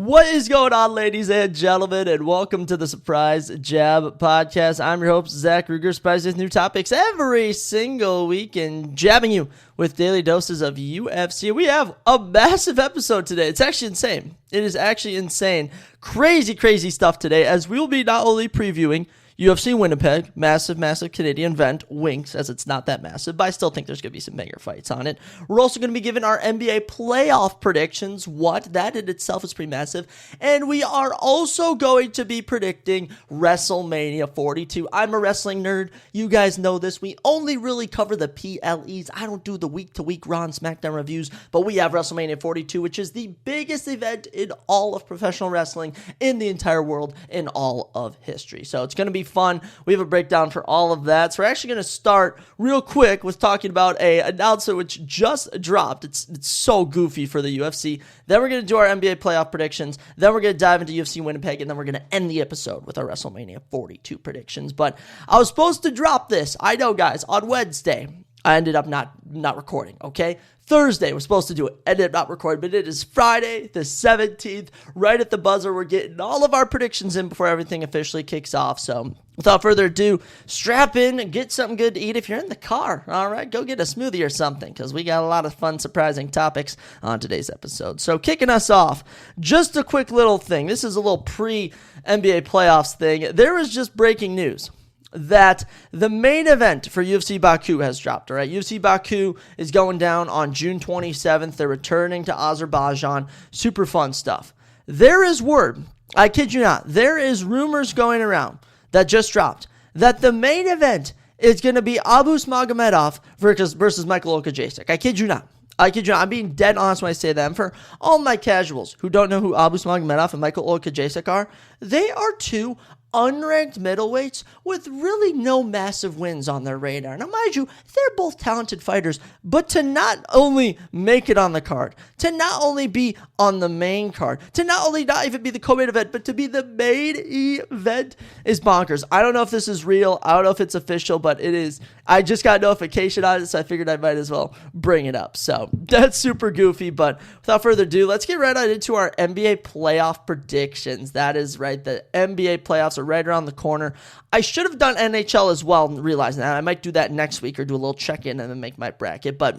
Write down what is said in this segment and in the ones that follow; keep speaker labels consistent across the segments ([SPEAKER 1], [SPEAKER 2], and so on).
[SPEAKER 1] What is going on, ladies and gentlemen, and welcome to the Surprise Jab Podcast. I'm your host, Zachary, surprised with new topics every single week and jabbing you with daily doses of UFC. We have a massive episode today. It's actually insane. It is actually insane. Crazy stuff today, as we will be not only previewing UFC Winnipeg, massive Canadian event, winks, as it's not that massive, but I still think there's going to be some banger fights on it. We're also going to be giving our NBA playoff predictions. That in itself is pretty massive. And we are also going to be predicting WrestleMania 42. I'm a wrestling nerd. You guys know this. We only really cover the PLEs. I don't do the week-to-week Raw and SmackDown reviews, but we have WrestleMania 42, which is the biggest event in all of professional wrestling, in the entire world, in all of history. So it's going to be fun. We have a breakdown for all of that. So we're actually going to start real quick with talking about an announcement which just dropped. It's so goofy for the UFC. Then we're going to do our NBA playoff predictions. Then we're going to dive into UFC Winnipeg, and then we're going to end the episode with our WrestleMania 42 predictions. But I was supposed to drop this, I know, guys, on Wednesday. I ended up not recording, okay? Thursday, we're supposed to do it. Ended up not recording, but it is Friday, the 17th, right at the buzzer. We're getting all of our predictions in before everything officially kicks off. So without further ado, strap in and get something good to eat. If you're in the car, all right, go get a smoothie or something, because we got a lot of fun, surprising topics on today's episode. So kicking us off, just a quick little thing. This is a little pre-NBA playoffs thing. There is just breaking news that the main event for UFC Baku has dropped, all right? UFC Baku is going down on June 27th. They're returning to Azerbaijan. Super fun stuff. There is word, I kid you not, there is rumors going around that just dropped that the main event is going to be Abus Magomedov versus Michael Okajacek. I kid you not. I'm being dead honest when I say that. And for all my casuals who don't know who Abus Magomedov and Michael Okajacek are, they are two unranked middleweights with really no massive wins on their radar. Now, mind you, they're both talented fighters, but to not only make it on the card, to not only be on the main card, to not only not even be the co-main event, but to be the main event is bonkers. I don't know if this is real. I don't know if it's official, but it is. I just got a notification on it, so I figured I might as well bring it up. So that's super goofy, but without further ado, let's get right on into our NBA playoff predictions. That is right. The NBA playoffs are right around the corner. I should have done NHL as well, realizing that. I might do that next week or do a little check-in and then make my bracket, but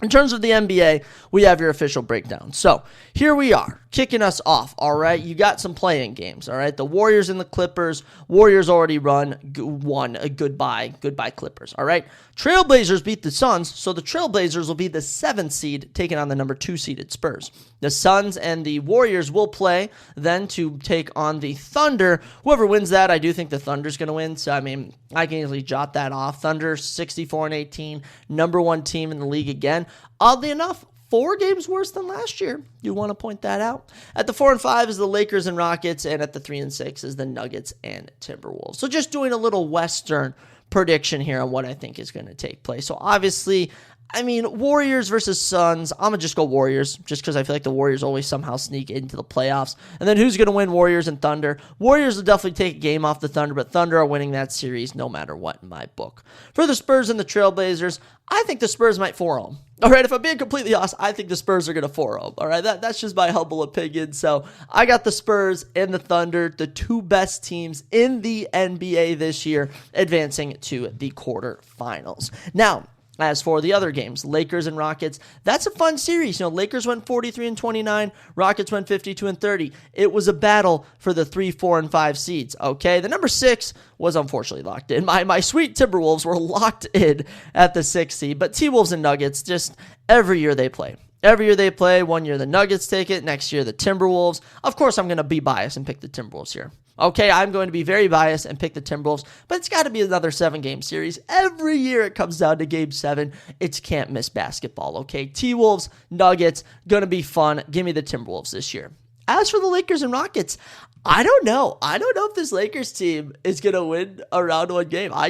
[SPEAKER 1] in terms of the NBA, we have your official breakdown. So here we are, kicking us off, all right? You got some playing games, all right? The Warriors and the Clippers. Warriors already won. Goodbye Clippers, all right? Trailblazers beat the Suns, so the Trailblazers will be the 7th seed taking on the number 2 seeded Spurs. The Suns and the Warriors will play then to take on the Thunder. Whoever wins that, I do think the Thunder's going to win, so I mean, I can easily jot that off. Thunder 64-18, number 1 team in the league again. Oddly enough, 4 games worse than last year. You want to point that out? At the 4 and 5 is the Lakers and Rockets, and at the 3 and 6 is the Nuggets and Timberwolves. So just doing a little Western prediction here on what I think is going to take place. So obviously, I mean, Warriors versus Suns. I'm going to just go Warriors, just because I feel like the Warriors always somehow sneak into the playoffs. And then who's going to win, Warriors and Thunder? Warriors will definitely take a game off the Thunder, but Thunder are winning that series no matter what in my book. For the Spurs and the Trailblazers, I think the Spurs might 4-0. All right, if I'm being completely honest, I think the Spurs are going to 4-0. All right, that's just my humble opinion. So I got the Spurs and the Thunder, the 2 best teams in the NBA this year, advancing to the quarterfinals. Now, as for the other games, Lakers and Rockets, that's a fun series. You know, Lakers went 43-29, Rockets went 52-30. It was a battle for the 3, 4, and 5 seeds, okay? The number 6 was unfortunately locked in. My sweet Timberwolves were locked in at the 6th seed, but T-Wolves and Nuggets, just every year they play. Every year they play. One year the Nuggets take it, next year the Timberwolves. Of course, I'm going to be biased and pick the Timberwolves here. Okay, I'm going to be very biased and pick the Timberwolves, but it's got to be another 7-game series. Every year it comes down to game 7. It's can't miss basketball, okay? T-Wolves, Nuggets, going to be fun. Give me the Timberwolves this year. As for the Lakers and Rockets, I don't know. I don't know if this Lakers team is going to win a round 1 game. I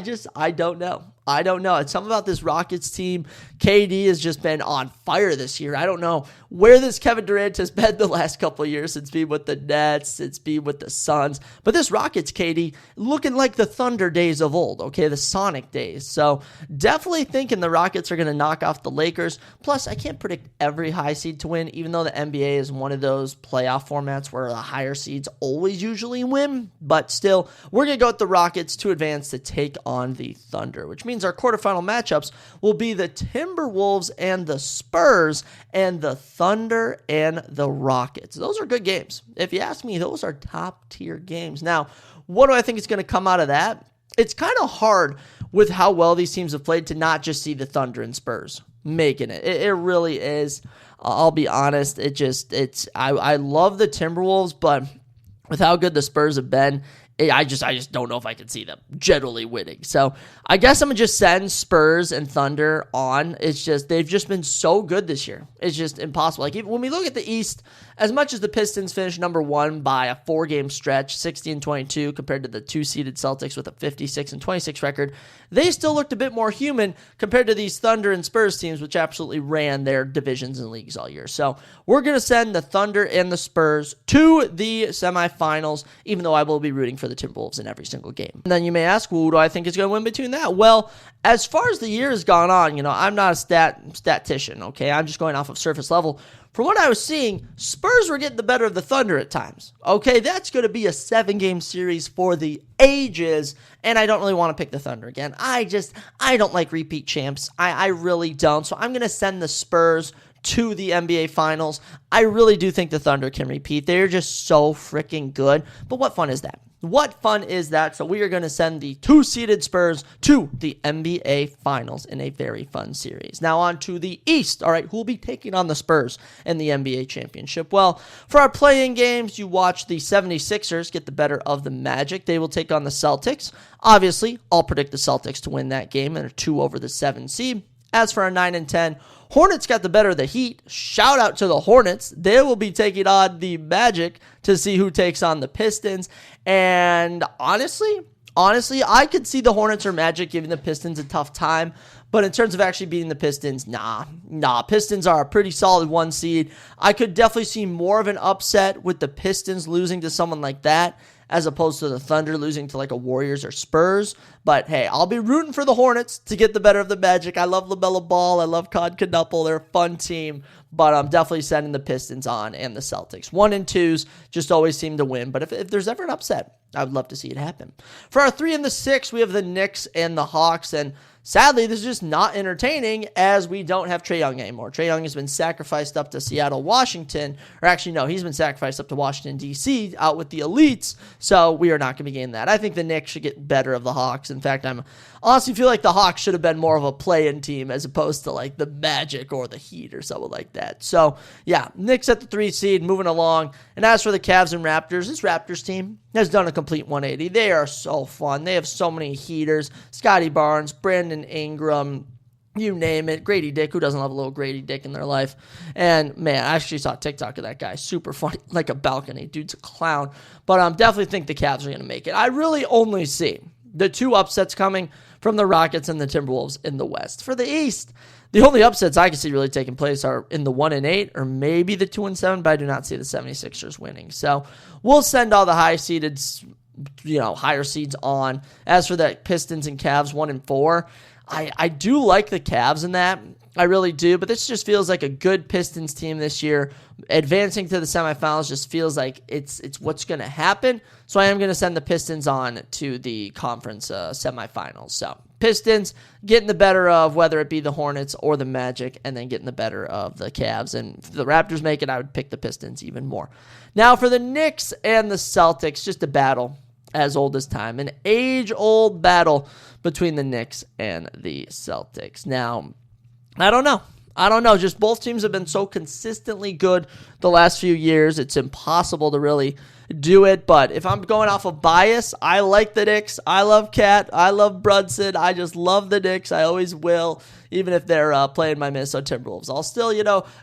[SPEAKER 1] don't know. I don't know. It's something about this Rockets team. KD has just been on fire this year. I don't know where this Kevin Durant has been the last couple of years. It's been with the Nets. It's been with the Suns. But this Rockets KD looking like the Thunder days of old, okay? The Sonic days. So definitely thinking the Rockets are going to knock off the Lakers. Plus, I can't predict every high seed to win, even though the NBA is one of those playoff formats where the higher seeds always usually win. But still, we're going to go with the Rockets to advance to take on the Thunder, which means our quarterfinal matchups will be the Timberwolves and the Spurs and the Thunder and the Rockets. Those are good games. If you ask me, those are top tier games. Now, what do I think is going to come out of that? It's kind of hard with how well these teams have played to not just see the Thunder and Spurs making it. It really is. I'll be honest. I love the Timberwolves, but with how good the Spurs have been, I just don't know if I can see them generally winning. So I guess I'm going to just send Spurs and Thunder on. It's just, they've just been so good this year. It's just impossible. Like, when we look at the East, as much as the Pistons finished number one by a 4-game stretch, 60-22, compared to the 2-seeded Celtics with a 56-26 record, they still looked a bit more human compared to these Thunder and Spurs teams, which absolutely ran their divisions and leagues all year. So we're going to send the Thunder and the Spurs to the semifinals, even though I will be rooting for the Timberwolves in every single game. And then you may ask, well, who do I think is going to win between that? Well, as far as the year has gone on, I'm not a statistician, okay? I'm just going off of surface level. From what I was seeing, Spurs were getting the better of the Thunder at times. Okay, that's going to be a 7-game series for the ages, and I don't really want to pick the Thunder again. I don't like repeat champs. I really don't. So I'm going to send the Spurs to the NBA Finals. I really do think the Thunder can repeat. They're just so freaking good. But what fun is that? What fun is that? So we are going to send the 2-seeded Spurs to the NBA Finals in a very fun series. Now on to the East. All right, who will be taking on the Spurs in the NBA Championship? Well, for our play-in games, you watch the 76ers get the better of the Magic. They will take on the Celtics. Obviously, I'll predict the Celtics to win that game and are 2 over the 7 seed. As for our 9 and 10, Hornets got the better of the Heat. Shout out to the Hornets. They will be taking on the Magic to see who takes on the Pistons. And honestly, I could see the Hornets or Magic giving the Pistons a tough time. But in terms of actually beating the Pistons, nah. Pistons are a pretty solid 1 seed. I could definitely see more of an upset with the Pistons losing to someone like that, as opposed to the Thunder losing to like a Warriors or Spurs. But hey, I'll be rooting for the Hornets to get the better of the Magic. I love LaMelo Ball. I love Con Knuckle. They're a fun team. But I'm definitely sending the Pistons on and the Celtics. 1 and 2s just always seem to win. But if there's ever an upset, I would love to see it happen. For our 3 and the 6, we have the Knicks and the Hawks. And sadly, this is just not entertaining as we don't have Trae Young anymore. Trae Young has been sacrificed up to Seattle, Washington. Or actually, no, he's been sacrificed up to Washington, D.C., out with the elites. So we are not going to be getting that. I think the Knicks should get better of the Hawks. In fact, I honestly feel like the Hawks should have been more of a play-in team as opposed to like the Magic or the Heat or someone like that. So, yeah, Knicks at the 3 seed, moving along. And as for the Cavs and Raptors, this Raptors team has done a complete 180. They are so fun. They have so many heaters. Scotty Barnes, Brandon Ingram, you name it. Grady Dick, who doesn't love a little Grady Dick in their life? And, man, I actually saw a TikTok of that guy. Super funny, like a balcony. Dude's a clown. But I definitely think the Cavs are going to make it. I really only see the 2 upsets coming from the Rockets and the Timberwolves in the West. For the East, the only upsets I can see really taking place are in the 1 and 8 or maybe the 2 and 7, but I do not see the 76ers winning. So we'll send all the higher seeds on. As for the Pistons and Cavs 1 and 4, I do like the Cavs in that. I really do, but this just feels like a good Pistons team this year. Advancing to the semifinals just feels like it's what's going to happen. So I am going to send the Pistons on to the conference semifinals. So Pistons getting the better of whether it be the Hornets or the Magic, and then getting the better of the Cavs. And if the Raptors make it, I would pick the Pistons even more. Now for the Knicks and the Celtics, just a battle as old as time, an age-old battle between the Knicks and the Celtics. Now, I don't know. Just both teams have been so consistently good the last few years. It's impossible to really do it. But if I'm going off of bias, I like the Knicks. I love Cat. I love Brunson. I just love the Knicks. I always will, even if they're playing my Minnesota Timberwolves. I'll still,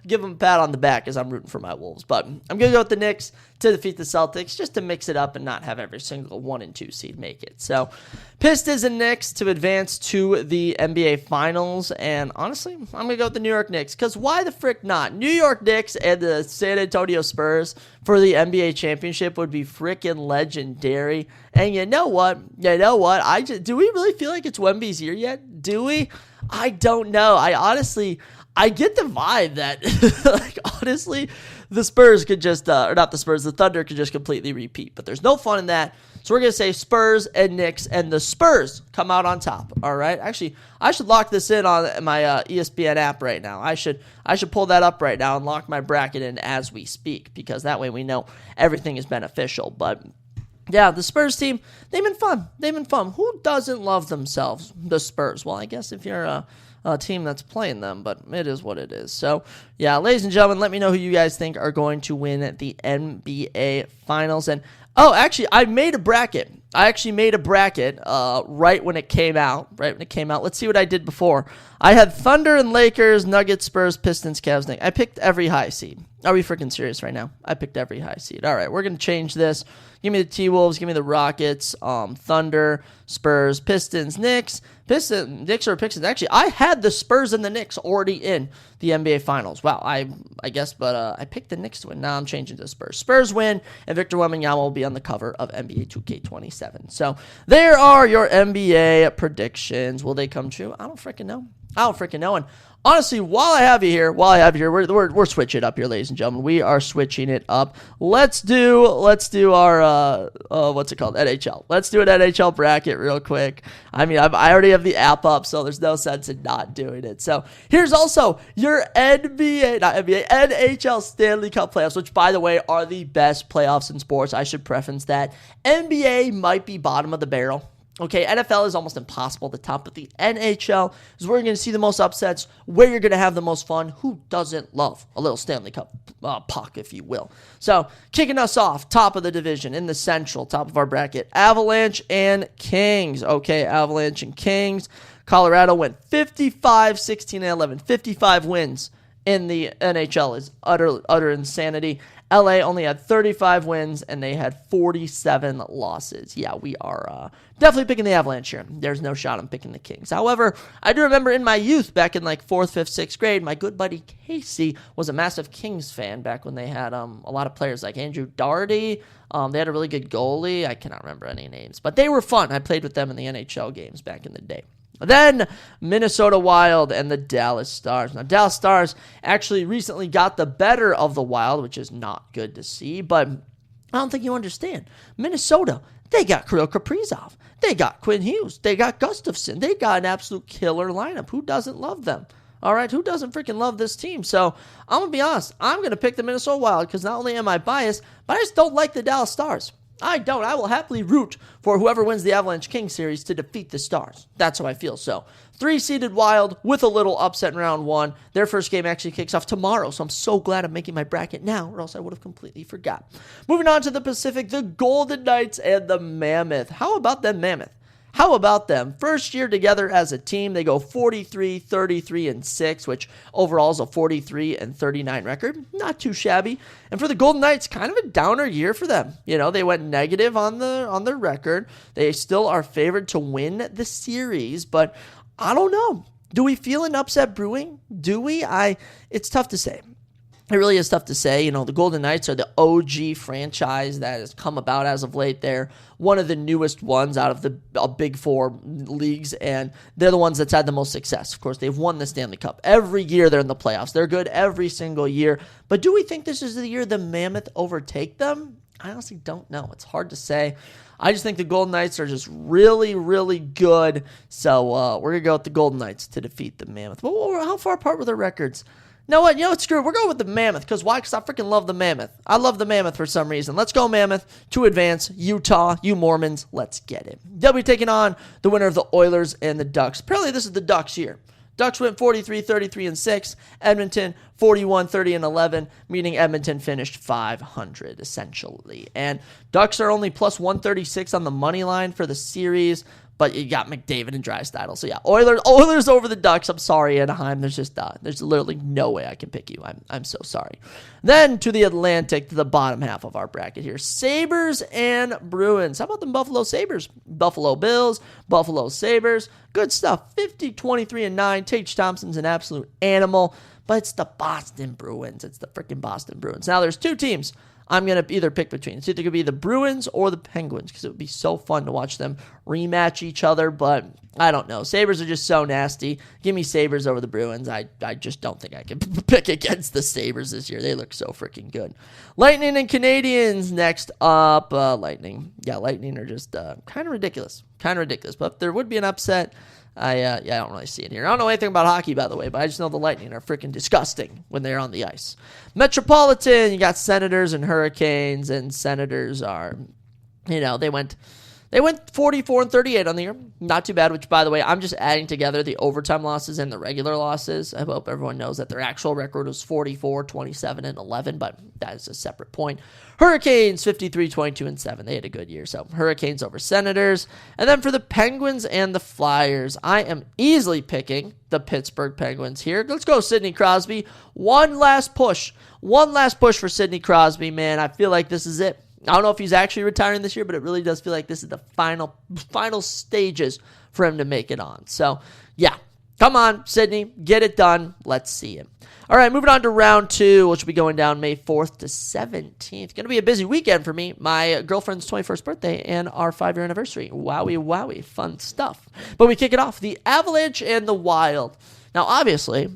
[SPEAKER 1] give them a pat on the back as I'm rooting for my Wolves. But I'm going to go with the Knicks to defeat the Celtics just to mix it up and not have every single 1 and 2 seed make it. So Pistons and Knicks to advance to the NBA Finals. And honestly, I'm going to go with the New York Knicks because why the frick not? New York Knicks and the San Antonio Spurs for the NBA championship would be freaking legendary. And you know what? Do we really feel like it's Wemby's year yet? Do we? I don't know. I get the vibe that, honestly, the Spurs could just, or not the Spurs, the Thunder could just completely repeat. But there's no fun in that. So we're going to say Spurs and Knicks, and the Spurs come out on top, all right? Actually, I should lock this in on my ESPN app right now. I should pull that up right now and lock my bracket in as we speak, because that way we know everything is beneficial. But yeah, the Spurs team, they've been fun. Who doesn't love themselves? The Spurs. Well, I guess if you're a team that's playing them, but it is what it is. So, yeah, ladies and gentlemen, let me know who you guys think are going to win the NBA Finals. And, actually, I made a bracket. Right when it came out. Let's see what I did before. I had Thunder and Lakers, Nuggets, Spurs, Pistons, Cavs, Knicks. I picked every high seed. Are we freaking serious right now? I picked every high seed. All right, we're going to change this. Give me the T-Wolves. Give me the Rockets, Thunder, Spurs, Pistons, Knicks. Knicks or Pistons. Actually, I had the Spurs and the Knicks already in the NBA Finals. Wow, I guess, but I picked the Knicks to win. Now I'm changing to the Spurs. Spurs win, and Victor Wembanyama will be on the cover of NBA 2K27. So there are your NBA predictions. Will they come true? I don't freaking know. And honestly, while I have you here, we're switching it up here, ladies and gentlemen. We are switching it up. Let's do our what's it called? NHL. Let's do an NHL bracket real quick. I mean, I already have the app up, so there's no sense in not doing it. So here's also your NHL Stanley Cup playoffs, which by the way are the best playoffs in sports. I should preference that. NBA might be bottom of the barrel. Okay, NFL is almost impossible to top, but the NHL is where you're going to see the most upsets, where you're going to have the most fun. Who doesn't love a little Stanley Cup puck, if you will? So, kicking us off, top of the division in the Central, top of our bracket, Avalanche and Kings. Okay, Avalanche and Kings. Colorado went 55, 16, and 11. 55 wins in the NHL is utter insanity. LA only had 35 wins, and they had 47 losses. Yeah, we are definitely picking the Avalanche here. There's no shot I'm picking the Kings. However, I do remember in my youth, back in like 4th, 5th, 6th grade, my good buddy Casey was a massive Kings fan back when they had a lot of players like Andrew Doherty. They had a really good goalie. I cannot remember any names, but they were fun. I played with them in the NHL games back in the day. Then Minnesota Wild and the Dallas Stars. Now, Dallas Stars actually recently got the better of the Wild, which is not good to see, but I don't think you understand. Minnesota, they got Kirill Kaprizov. They got Quinn Hughes. They got Gustafsson. They got an absolute killer lineup. Who doesn't love them? All right, who doesn't freaking love this team? So I'm going to be honest. I'm going to pick the Minnesota Wild because not only am I biased, but I just don't like the Dallas Stars. I don't. I will happily root for whoever wins the Avalanche King series to defeat the Stars. That's how I feel. So, 3-seeded Wild with a little upset in round 1. Their first game actually kicks off tomorrow, so I'm so glad I'm making my bracket now, or else I would have completely forgot. Moving on to the Pacific, the Golden Knights and the Mammoth. How about them Mammoth? How about them? First year together as a team, they go 43, 33, and 6, which overall is a 43 and 39 record. Not too shabby. And for the Golden Knights, kind of a downer year for them. You know, they went negative on their record. They still are favored to win the series, but I don't know. Do we feel an upset brewing? Do we? It's tough to say. It really is tough to say. You know, the Golden Knights are the OG franchise that has come about as of late. They're one of the newest ones out of the big 4 leagues, and they're the ones that's had the most success. Of course, they've won the Stanley Cup. Every year they're in the playoffs. They're good every single year. But do we think this is the year the Mammoth overtake them? I honestly don't know. It's hard to say. I just think the Golden Knights are just really, really good. So we're going to go with the Golden Knights to defeat the Mammoth. Well, how far apart were their records? You know what? Screw it. We're going with the Mammoth. Because why? Because I freaking love the Mammoth. I love the Mammoth for some reason. Let's go Mammoth to advance. Utah, you Mormons, let's get it. They'll be taking on the winner of the Oilers and the Ducks. Apparently this is the Ducks' year. Ducks went 43-33-6. Edmonton 41-30-11, meaning Edmonton finished 500 essentially. And Ducks are only plus 136 on the money line for the series, but you got McDavid and Draisaitl. So yeah, Oilers over the Ducks. I'm sorry, Anaheim. There's literally no way I can pick you. I'm so sorry. Then to the Atlantic, to the bottom half of our bracket here. Sabres and Bruins. How about the Buffalo Sabres? Buffalo Bills, Buffalo Sabres. Good stuff. 50-23-9. Tage Thompson's an absolute animal, but it's the Boston Bruins. It's the freaking Boston Bruins. Now there's two teams I'm going to either pick between. It's either going to be the Bruins or the Penguins because it would be so fun to watch them rematch each other, but I don't know. Sabres are just so nasty. Give me Sabres over the Bruins. I just don't think I can pick against the Sabres this year. They look so freaking good. Lightning and Canadiens next up. Lightning. Yeah, Lightning are just kind of ridiculous. But if there would be an upset, I don't really see it here. I don't know anything about hockey, by the way, but I just know the Lightning are freaking disgusting when they're on the ice. Metropolitan, you got Senators and Hurricanes, and Senators are, they went 44-38 on the year. Not too bad, which, by the way, I'm just adding together the overtime losses and the regular losses. I hope everyone knows that their actual record was 44-27-11, but that is a separate point. Hurricanes, 53-22-7. They had a good year, so Hurricanes over Senators. And then for the Penguins and the Flyers, I am easily picking the Pittsburgh Penguins here. Let's go, Sidney Crosby. One last push for Sidney Crosby, man. I feel like this is it. I don't know if he's actually retiring this year, but it really does feel like this is the final stages for him to make it on. So, yeah. Come on, Sidney. Get it done. Let's see it. All right, moving on to round 2, which will be going down May 4th to 17th. Going to be a busy weekend for me. My girlfriend's 21st birthday and our 5-year anniversary. Wowie. Fun stuff. But we kick it off. The Avalanche and the Wild. Now, obviously,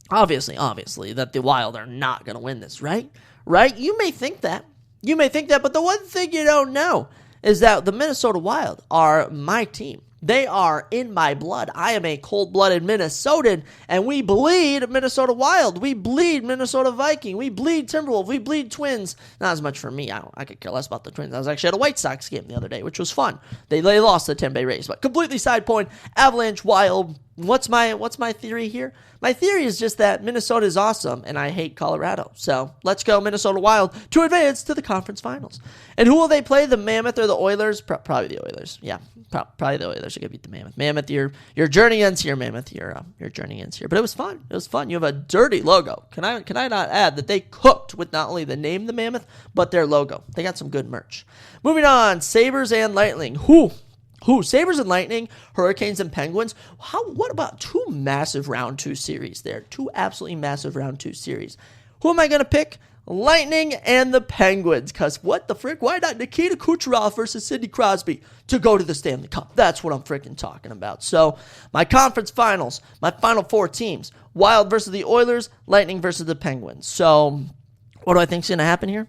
[SPEAKER 1] that the Wild are not going to win this, right? Right? You may think that, but the one thing you don't know is that the Minnesota Wild are my team. They are in my blood. I am a cold-blooded Minnesotan, and we bleed Minnesota Wild. We bleed Minnesota Viking. We bleed Timberwolves. We bleed Twins. Not as much for me. I could care less about the Twins. I was actually at a White Sox game the other day, which was fun. They lost the Tampa Bay Rays, but completely side point. Avalanche, Wild. What's my theory here? My theory is just that Minnesota is awesome, and I hate Colorado. So let's go Minnesota Wild to advance to the conference finals. And who will they play, the Mammoth or the Oilers? Probably the Oilers. Yeah, probably the Oilers are going to beat the Mammoth. Mammoth, your journey ends here, Mammoth. Your journey ends here. But it was fun. You have a dirty logo. Can I not add that they cooked with not only the name the Mammoth, but their logo. They got some good merch. Moving on, Sabres and Lightning. Sabres and Lightning, Hurricanes and Penguins. What about two massive round 2 series there? Two absolutely massive round 2 series. Who am I going to pick? Lightning and the Penguins. Because what the frick? Why not Nikita Kucherov versus Sidney Crosby to go to the Stanley Cup? That's what I'm freaking talking about. So, my conference finals, my final 4 teams. Wild versus the Oilers, Lightning versus the Penguins. So, what do I think is going to happen here?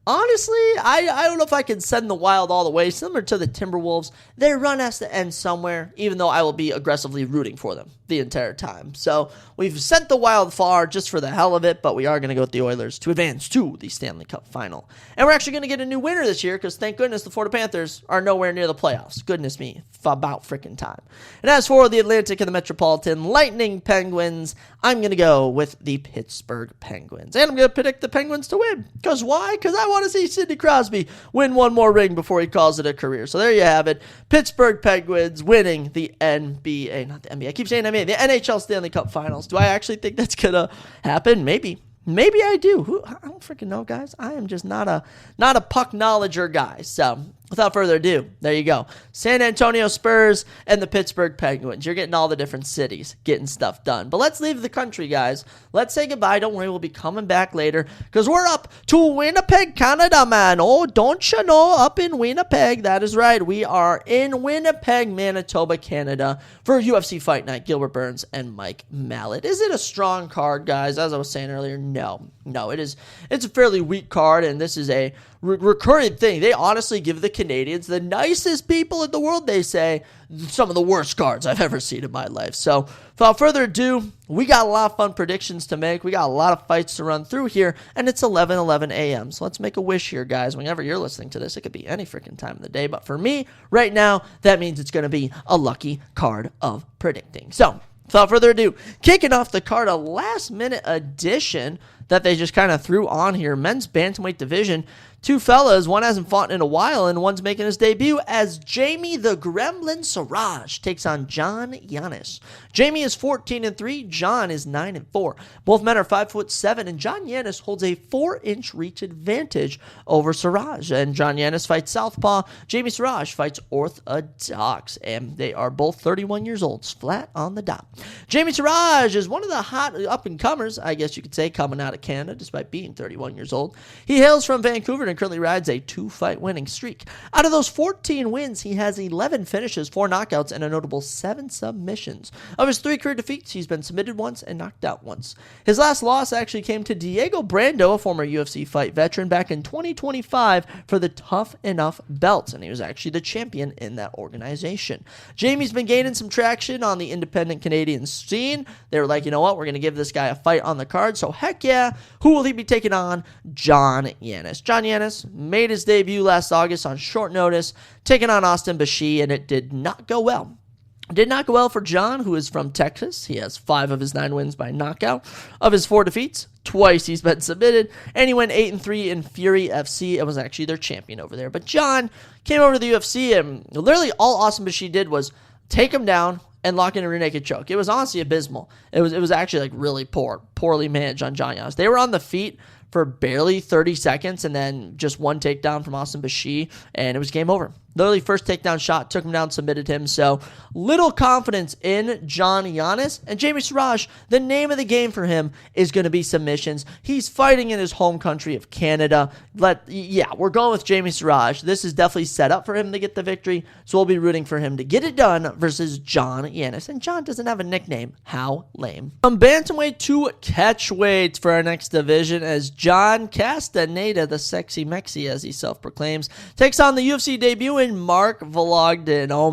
[SPEAKER 1] Honestly, I don't know if I can send the Wild all the way. Similar to the Timberwolves, their run has to end somewhere, even though I will be aggressively rooting for them the entire time. So we've sent the Wild far just for the hell of it, but we are going to go with the Oilers to advance to the Stanley Cup final. And we're actually going to get a new winner this year because thank goodness the Florida Panthers are nowhere near the playoffs. Goodness me, about freaking time. And as for the Atlantic and the Metropolitan, Lightning, Penguins, I'm going to go with the Pittsburgh Penguins. And I'm going to predict the Penguins to win. Because why? Because I want to see Sidney Crosby win one more ring before he calls it a career. So there you have it. Pittsburgh Penguins winning the NBA, not the NBA. I keep saying NBA, the NHL Stanley Cup Finals. Do I actually think that's going to happen? Maybe I do. I don't freaking know, guys. I am just not a puck knowledger guy. So without further ado, there you go. San Antonio Spurs and the Pittsburgh Penguins. You're getting all the different cities getting stuff done. But let's leave the country, guys. Let's say goodbye. Don't worry, we'll be coming back later because we're up to Winnipeg, Canada, man. Oh, don't you know? Up in Winnipeg. That is right. We are in Winnipeg, Manitoba, Canada for UFC Fight Night. Gilbert Burns and Mike Mallet. Is it a strong card, guys? As I was saying earlier, no, it is. It's a fairly weak card, and this is a recurring thing. They honestly give the Canadians, the nicest people in the world, they say. Some of the worst cards I've ever seen in my life. So without further ado, we got a lot of fun predictions to make. We got a lot of fights to run through here, and it's 11:11 a.m. So let's make a wish here, guys. Whenever you're listening to this, it could be any freaking time of the day. But for me, right now, that means it's going to be a lucky card of predicting. So without further ado, kicking off the card, a last-minute addition that they just kind of threw on here. Men's bantamweight division. Two fellas, one hasn't fought in a while, and one's making his debut as Jamie the Gremlin Siraj takes on John Yanis. Jamie is 14-3, John is 9-4. Both men are 5'7", and John Yanis holds a 4-inch reach advantage over Siraj. And John Yanis fights southpaw, Jamie Siraj fights orthodox, and they are both 31 years old, flat on the dot. Jamie Siraj is one of the hot up-and-comers, I guess you could say, coming out of Canada, despite being 31 years old. He hails from Vancouver and currently rides a 2-fight winning streak. Out of those 14 wins, he has 11 finishes, 4 knockouts, and a notable 7 submissions. Of his 3 career defeats, he's been submitted once and knocked out once. His last loss actually came to Diego Brando, a former UFC fight veteran, back in 2025 for the Tough Enough belt, and he was actually the champion in that organization. Jamie's been gaining some traction on the independent Canadian scene. They were like, you know what, we're going to give this guy a fight on the card, so heck yeah. Who will he be taking on? John Yanis. John Yanis made his debut last August on short notice, taking on Austin Bashee, and it did not go well. It did not go well for John, who is from Texas. He has 5 of his 9 wins by knockout. Of his 4 defeats, twice he's been submitted, and he went 8-3 in Fury FC and was actually their champion over there. But John came over to the UFC, and literally all Austin Bashee did was take him down and lock in a rear naked choke. It was honestly abysmal. It was actually like really poorly managed on John Yanis. They were on the feet for barely 30 seconds, and then just one takedown from Austin Bashee, and it was game over. Literally first takedown shot, took him down, submitted him. So little confidence in John Yanis. And Jamie Siraj, the name of the game for him is going to be submissions. He's fighting in his home country of Canada. We're going with Jamie Siraj. This is definitely set up for him to get the victory, so we'll be rooting for him to get it done versus John Yanis. And John doesn't have a nickname. How lame. From bantamweight to catchweight for our next division, as John Castaneda, the sexy Mexi as he self-proclaims, takes on the UFC debut in Mark Vologden. Oh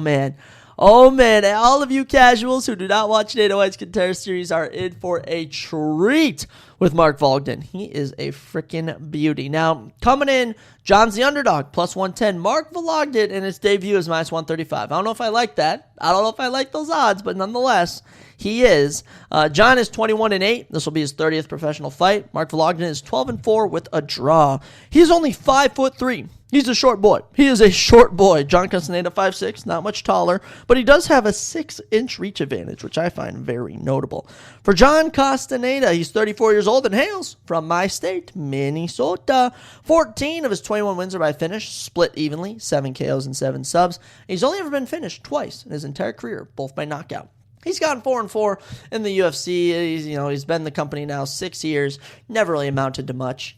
[SPEAKER 1] man, all of you casuals who do not watch Dana White's Contender Series are in for a treat with Mark Vologden. He is a freaking beauty. Now, coming in, John's the underdog, plus 110. Mark Vologden in his debut is minus 135. I don't know if I like that. I don't know if I like those odds, but nonetheless, he is. John is 21-8. This will be his 30th professional fight. Mark Vologden is 12-4 with a draw. He's only 5'3". He's a short boy. He is a short boy. John Castaneda, 5'6", not much taller, but he does have a 6-inch reach advantage, which I find very notable. For John Castaneda, he's 34 years old and hails from my state, Minnesota. 14 of his 21 wins are by finish, split evenly, 7 KOs and 7 subs. He's only ever been finished twice in his entire career, both by knockout. He's gone 4-4 in the UFC. He's been in the company now 6 years. Never really amounted to much,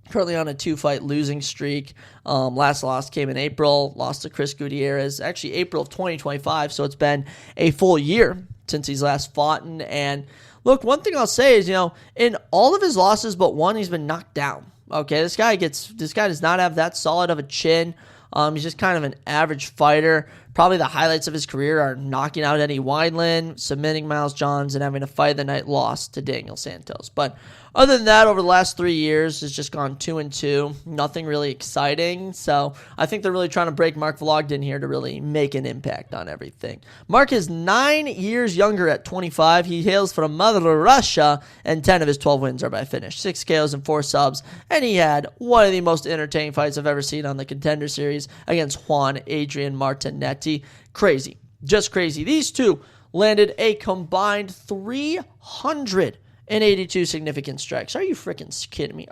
[SPEAKER 1] Currently on a 2-fight losing streak. Last loss came in April. Lost to Chris Gutierrez. Actually, April of 2025. So it's been a full year since he's last fought. And look, one thing I'll say is, in all of his losses but one, he's been knocked down. Okay, this guy does not have that solid of a chin. He's just kind of an average fighter. Probably the highlights of his career are knocking out Eddie Wineland, submitting Miles Johns, and having a fight of the night loss to Daniel Santos. But other than that, over the last 3 years, it's just gone 2-2. Nothing really exciting. So I think they're really trying to break Mark Vologden here to really make an impact on everything. Mark is 9 years younger at 25. He hails from Mother Russia, and 10 of his 12 wins are by finish. 6 KOs and 4 subs. And he had one of the most entertaining fights I've ever seen on the Contender Series against Juan Adrian Martinetti. Crazy. Just crazy. These two landed a combined 382 significant strikes. Are you freaking kidding me?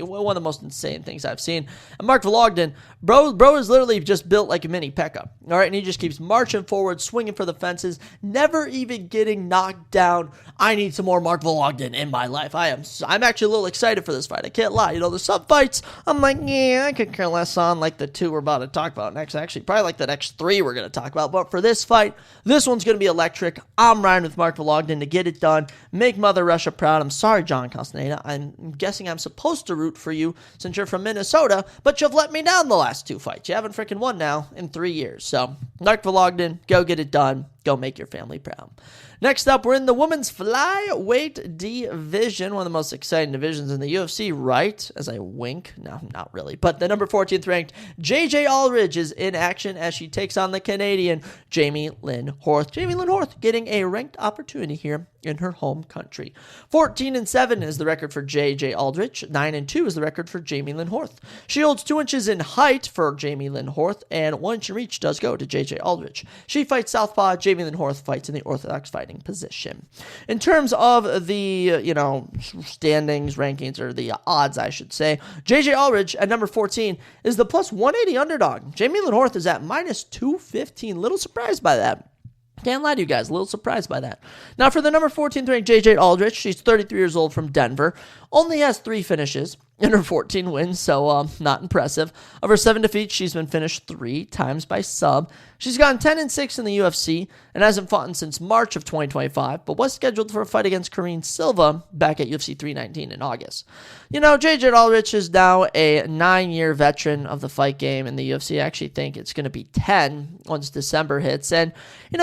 [SPEAKER 1] One of the most insane things I've seen. And Mark Vologden, bro is literally just built like a mini Pekka. All right, and he just keeps marching forward, swinging for the fences, never even getting knocked down. I need some more Mark Vologden in my life. I'm actually a little excited for this fight. I can't lie. There's some fights I'm like, yeah, I could care less on, like the 2 we're about to talk about next. Actually, probably like the next 3 we're going to talk about. But for this fight, this one's going to be electric. I'm riding with Mark Vologden to get it done, make Mother Russia proud. I'm sorry, John Castaneda. I'm guessing I'm supposed to root for you since you're from Minnesota, but you've let me down the last 2 fights. You haven't freaking won now in 3 years. So, Mark Vologden, go get it done. Go make your family proud. Next up, we're in the women's flyweight division, one of the most exciting divisions in the UFC, right? As I wink. No, not really. But the number 14th ranked JJ Aldridge is in action as she takes on the Canadian Jamie Lynn Horth. Jamie Lynn Horth getting a ranked opportunity here in her home country. 14-7 is the record for JJ Aldridge. 9-2 is the record for Jamie Lynn Horth. She holds 2 inches in height for Jamie Lynn Horth, and 1 inch in reach does go to JJ Aldridge. She fights southpaw. Jamie Lynn Horth fights in the orthodox fighting position. In terms of the, standings, rankings, or the odds, I should say, JJ Aldridge at number 14 is the plus 180 underdog. Jamie Lynn Horth is at minus 215. Little surprised by that. Can't lie to you guys, a little surprised by that. Now for the number 14th ranked JJ Aldridge, she's 33 years old from Denver, only has 3 finishes in her 14 wins, so not impressive. Of her 7 defeats, she's been finished 3 times by sub. She's gone 10-6 in the UFC and hasn't fought since March of 2025, but was scheduled for a fight against Karine Silva back at UFC 319 in August. JJ Aldridge is now a 9-year veteran of the fight game in the UFC. I actually think it's going to be 10 once December hits. And,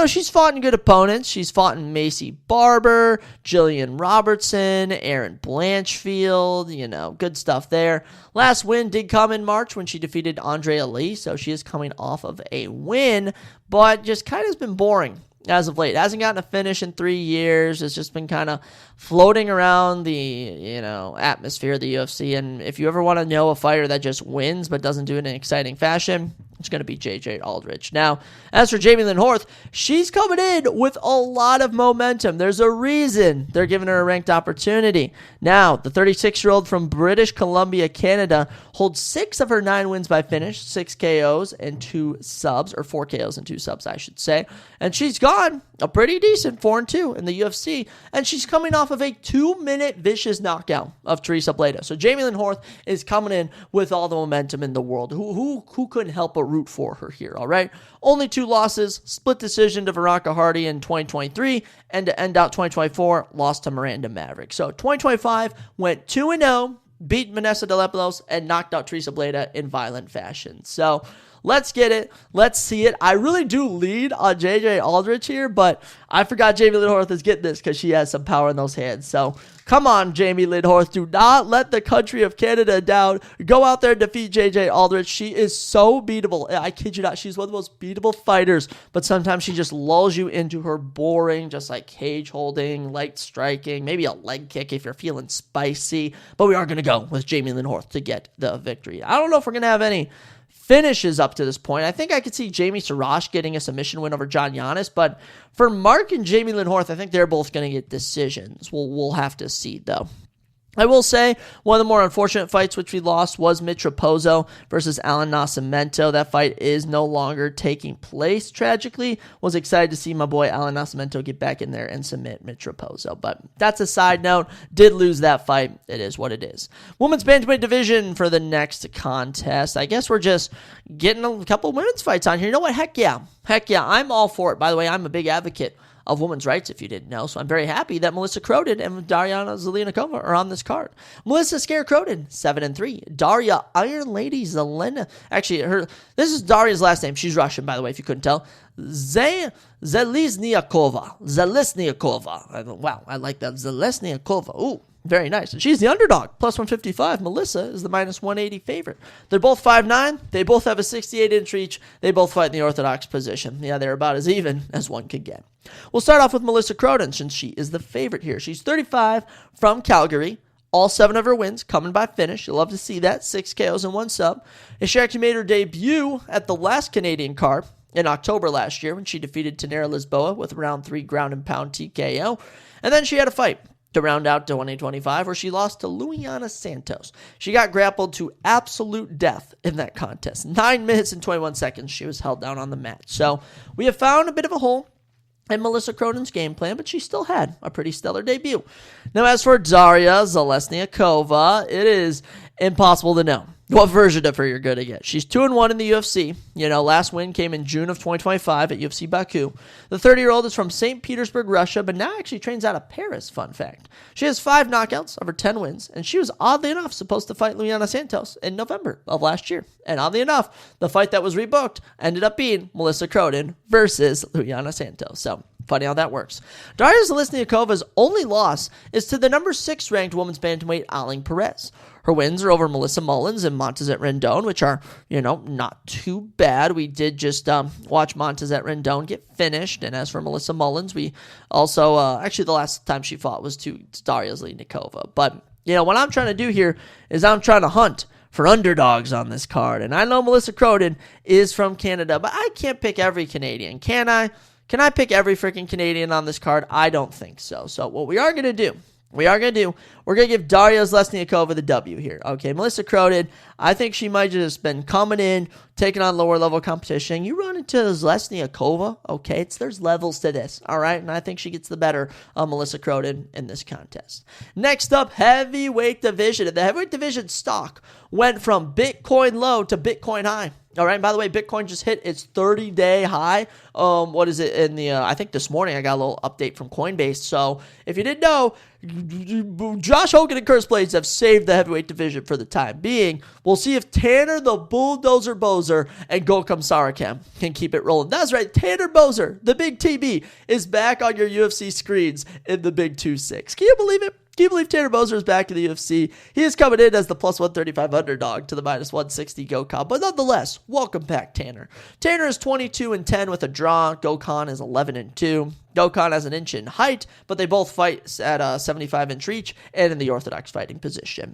[SPEAKER 1] she's fought in good opponents. She's fought in Macy Barber, Jillian Robertson, Erin Blanchfield, good stuff there. Last win did come in March when she defeated Andrea Lee, so she is coming off of a win, but just kind of has been boring as of late. Hasn't gotten a finish in 3 years. It's just been kind of floating around the, atmosphere of the UFC. And if you ever want to know a fighter that just wins but doesn't do it in an exciting fashion, it's going to be JJ Aldridge. Now, as for Jamie Lynn Horth, she's coming in with a lot of momentum. There's a reason they're giving her a ranked opportunity. Now, the 36-year-old from British Columbia, Canada, holds 6 of her 9 wins by finish, 6 KOs and 2 subs, or 4 KOs and 2 subs, I should say. And she's gone a pretty decent 4-2 in the UFC, and she's coming off of a 2-minute vicious knockout of Teresa Bleda. So Jamie Lynn Horth is coming in with all the momentum in the world. Who couldn't help but root for her here, all right? Only 2 losses, split decision to Veronica Hardy in 2023, and to end out 2024, lost to Miranda Maverick. So 2025 went 2-0, beat Vanessa Delepelos, and knocked out Teresa Bleda in violent fashion. So let's get it. Let's see it. I really do lead on JJ Aldridge here, but I forgot Jamie Lynn Horth is getting this because she has some power in those hands. So come on, Jamie Lynn Horth. Do not let the country of Canada down. Go out there and defeat JJ Aldridge. She is so beatable. I kid you not. She's one of the most beatable fighters, but sometimes she just lulls you into her boring, just like cage holding, light striking, maybe a leg kick if you're feeling spicy. But we are going to go with Jamie Lynn Horth to get the victory. I don't know if we're going to have any finishes up to this point. I think I could see Jamie Sarash getting a submission win over John Giannis, but for Mark and Jamie Lynn Horth, I think they're both going to get decisions. We'll have to see, though. I will say one of the more unfortunate fights which we lost was Mitch Raposo versus Alan Nascimento. That fight is no longer taking place, tragically. Was excited to see my boy Alan Nascimento get back in there and submit Mitch Raposo. But that's a side note. Did lose that fight. It is what it is. Women's bantamweight division for the next contest. I guess we're just getting a couple women's fights on here. You know what? Heck yeah. I'm all for it. By the way, I'm a big advocate of women's rights, if you didn't know. So I'm very happy that Melissa Croden and Dariana Zelenikova are on this card. Melissa Scare Croden, 7-3. Daria Iron Lady Zelena. Actually, this is Daria's last name. She's Russian, by the way, if you couldn't tell. Zelesniakova. Wow, I like that. Zelesniakova. Ooh, very nice. And she's the underdog, plus 155. Melissa is the minus 180 favorite. They're both 5'9". They both have a 68-inch reach. They both fight in the orthodox position. Yeah, they're about as even as one could get. We'll start off with Melissa Croden, since she is the favorite here. She's 35 from Calgary. All 7 of her wins coming by finish. You'll love to see that. 6 KOs and 1 sub. And she actually made her debut at the last Canadian card in October last year when she defeated Tanera Lisboa with round 3 ground and pound TKO. And then she had a fight to round out to 2025 where she lost to Luiana Santos. She got grappled to absolute death in that contest. 9 minutes and 21 seconds she was held down on the mat. So we have found a bit of a hole in Melissa Croden's game plan, but she still had a pretty stellar debut. Now, as for Daria Zelesniakova, it is Impossible to know what version of her you're going to get. She's 2-1 in the UFC. Last win came in June of 2025 at UFC Baku. The 30-year-old is from St. Petersburg, Russia, but now actually trains out of Paris, fun fact. She has 5 knockouts of her 10 wins, and she was oddly enough supposed to fight Liana Santos in November of last year. And oddly enough, the fight that was rebooked ended up being Melissa Cronin versus Liana Santos. So, funny how that works. Daria Zelezniakova's only loss is to the number 6 ranked women's bantamweight Aline Perez. Her wins are over Melissa Mullins and Montezet Rendon, which are, not too bad. We did just watch Montezet Rendon get finished. And as for Melissa Mullins, we also, actually the last time she fought was to Daria Zelezniakova. But, what I'm trying to do here is I'm trying to hunt for underdogs on this card. And I know Melissa Cronin is from Canada, but I can't pick every Canadian. Can I? Can I pick every freaking Canadian on this card? I don't think so. So what we are going to do, we're going to give Daria Zelezniakova the W here. Okay, Melissa Cronin, I think she might just been coming in, taking on lower level competition. You run into Zelezniakova, okay, there's levels to this, all right? And I think she gets the better of Melissa Cronin in this contest. Next up, heavyweight division. The heavyweight division stock went from Bitcoin low to Bitcoin high. All right, and by the way, Bitcoin just hit its 30-day high. What is it in the, I think this morning I got a little update from Coinbase. So if you didn't know, Josh Hogan and Curtis Blades have saved the heavyweight division for the time being. We'll see if Tanner the Bulldozer Bozer and Gokam Sarakam can keep it rolling. That's right, Tanner Bozer, the big TB, is back on your UFC screens in the big 2-6. Can you believe it? Can you believe Tanner Bozer is back in the UFC? He is coming in as the plus 135 underdog to the minus 160 Gokhan. But nonetheless, welcome back, Tanner. Tanner is 22-10 with a draw. Gokhan is 11-2. Gokhan has an inch in height, but they both fight at a 75-inch reach and in the orthodox fighting position.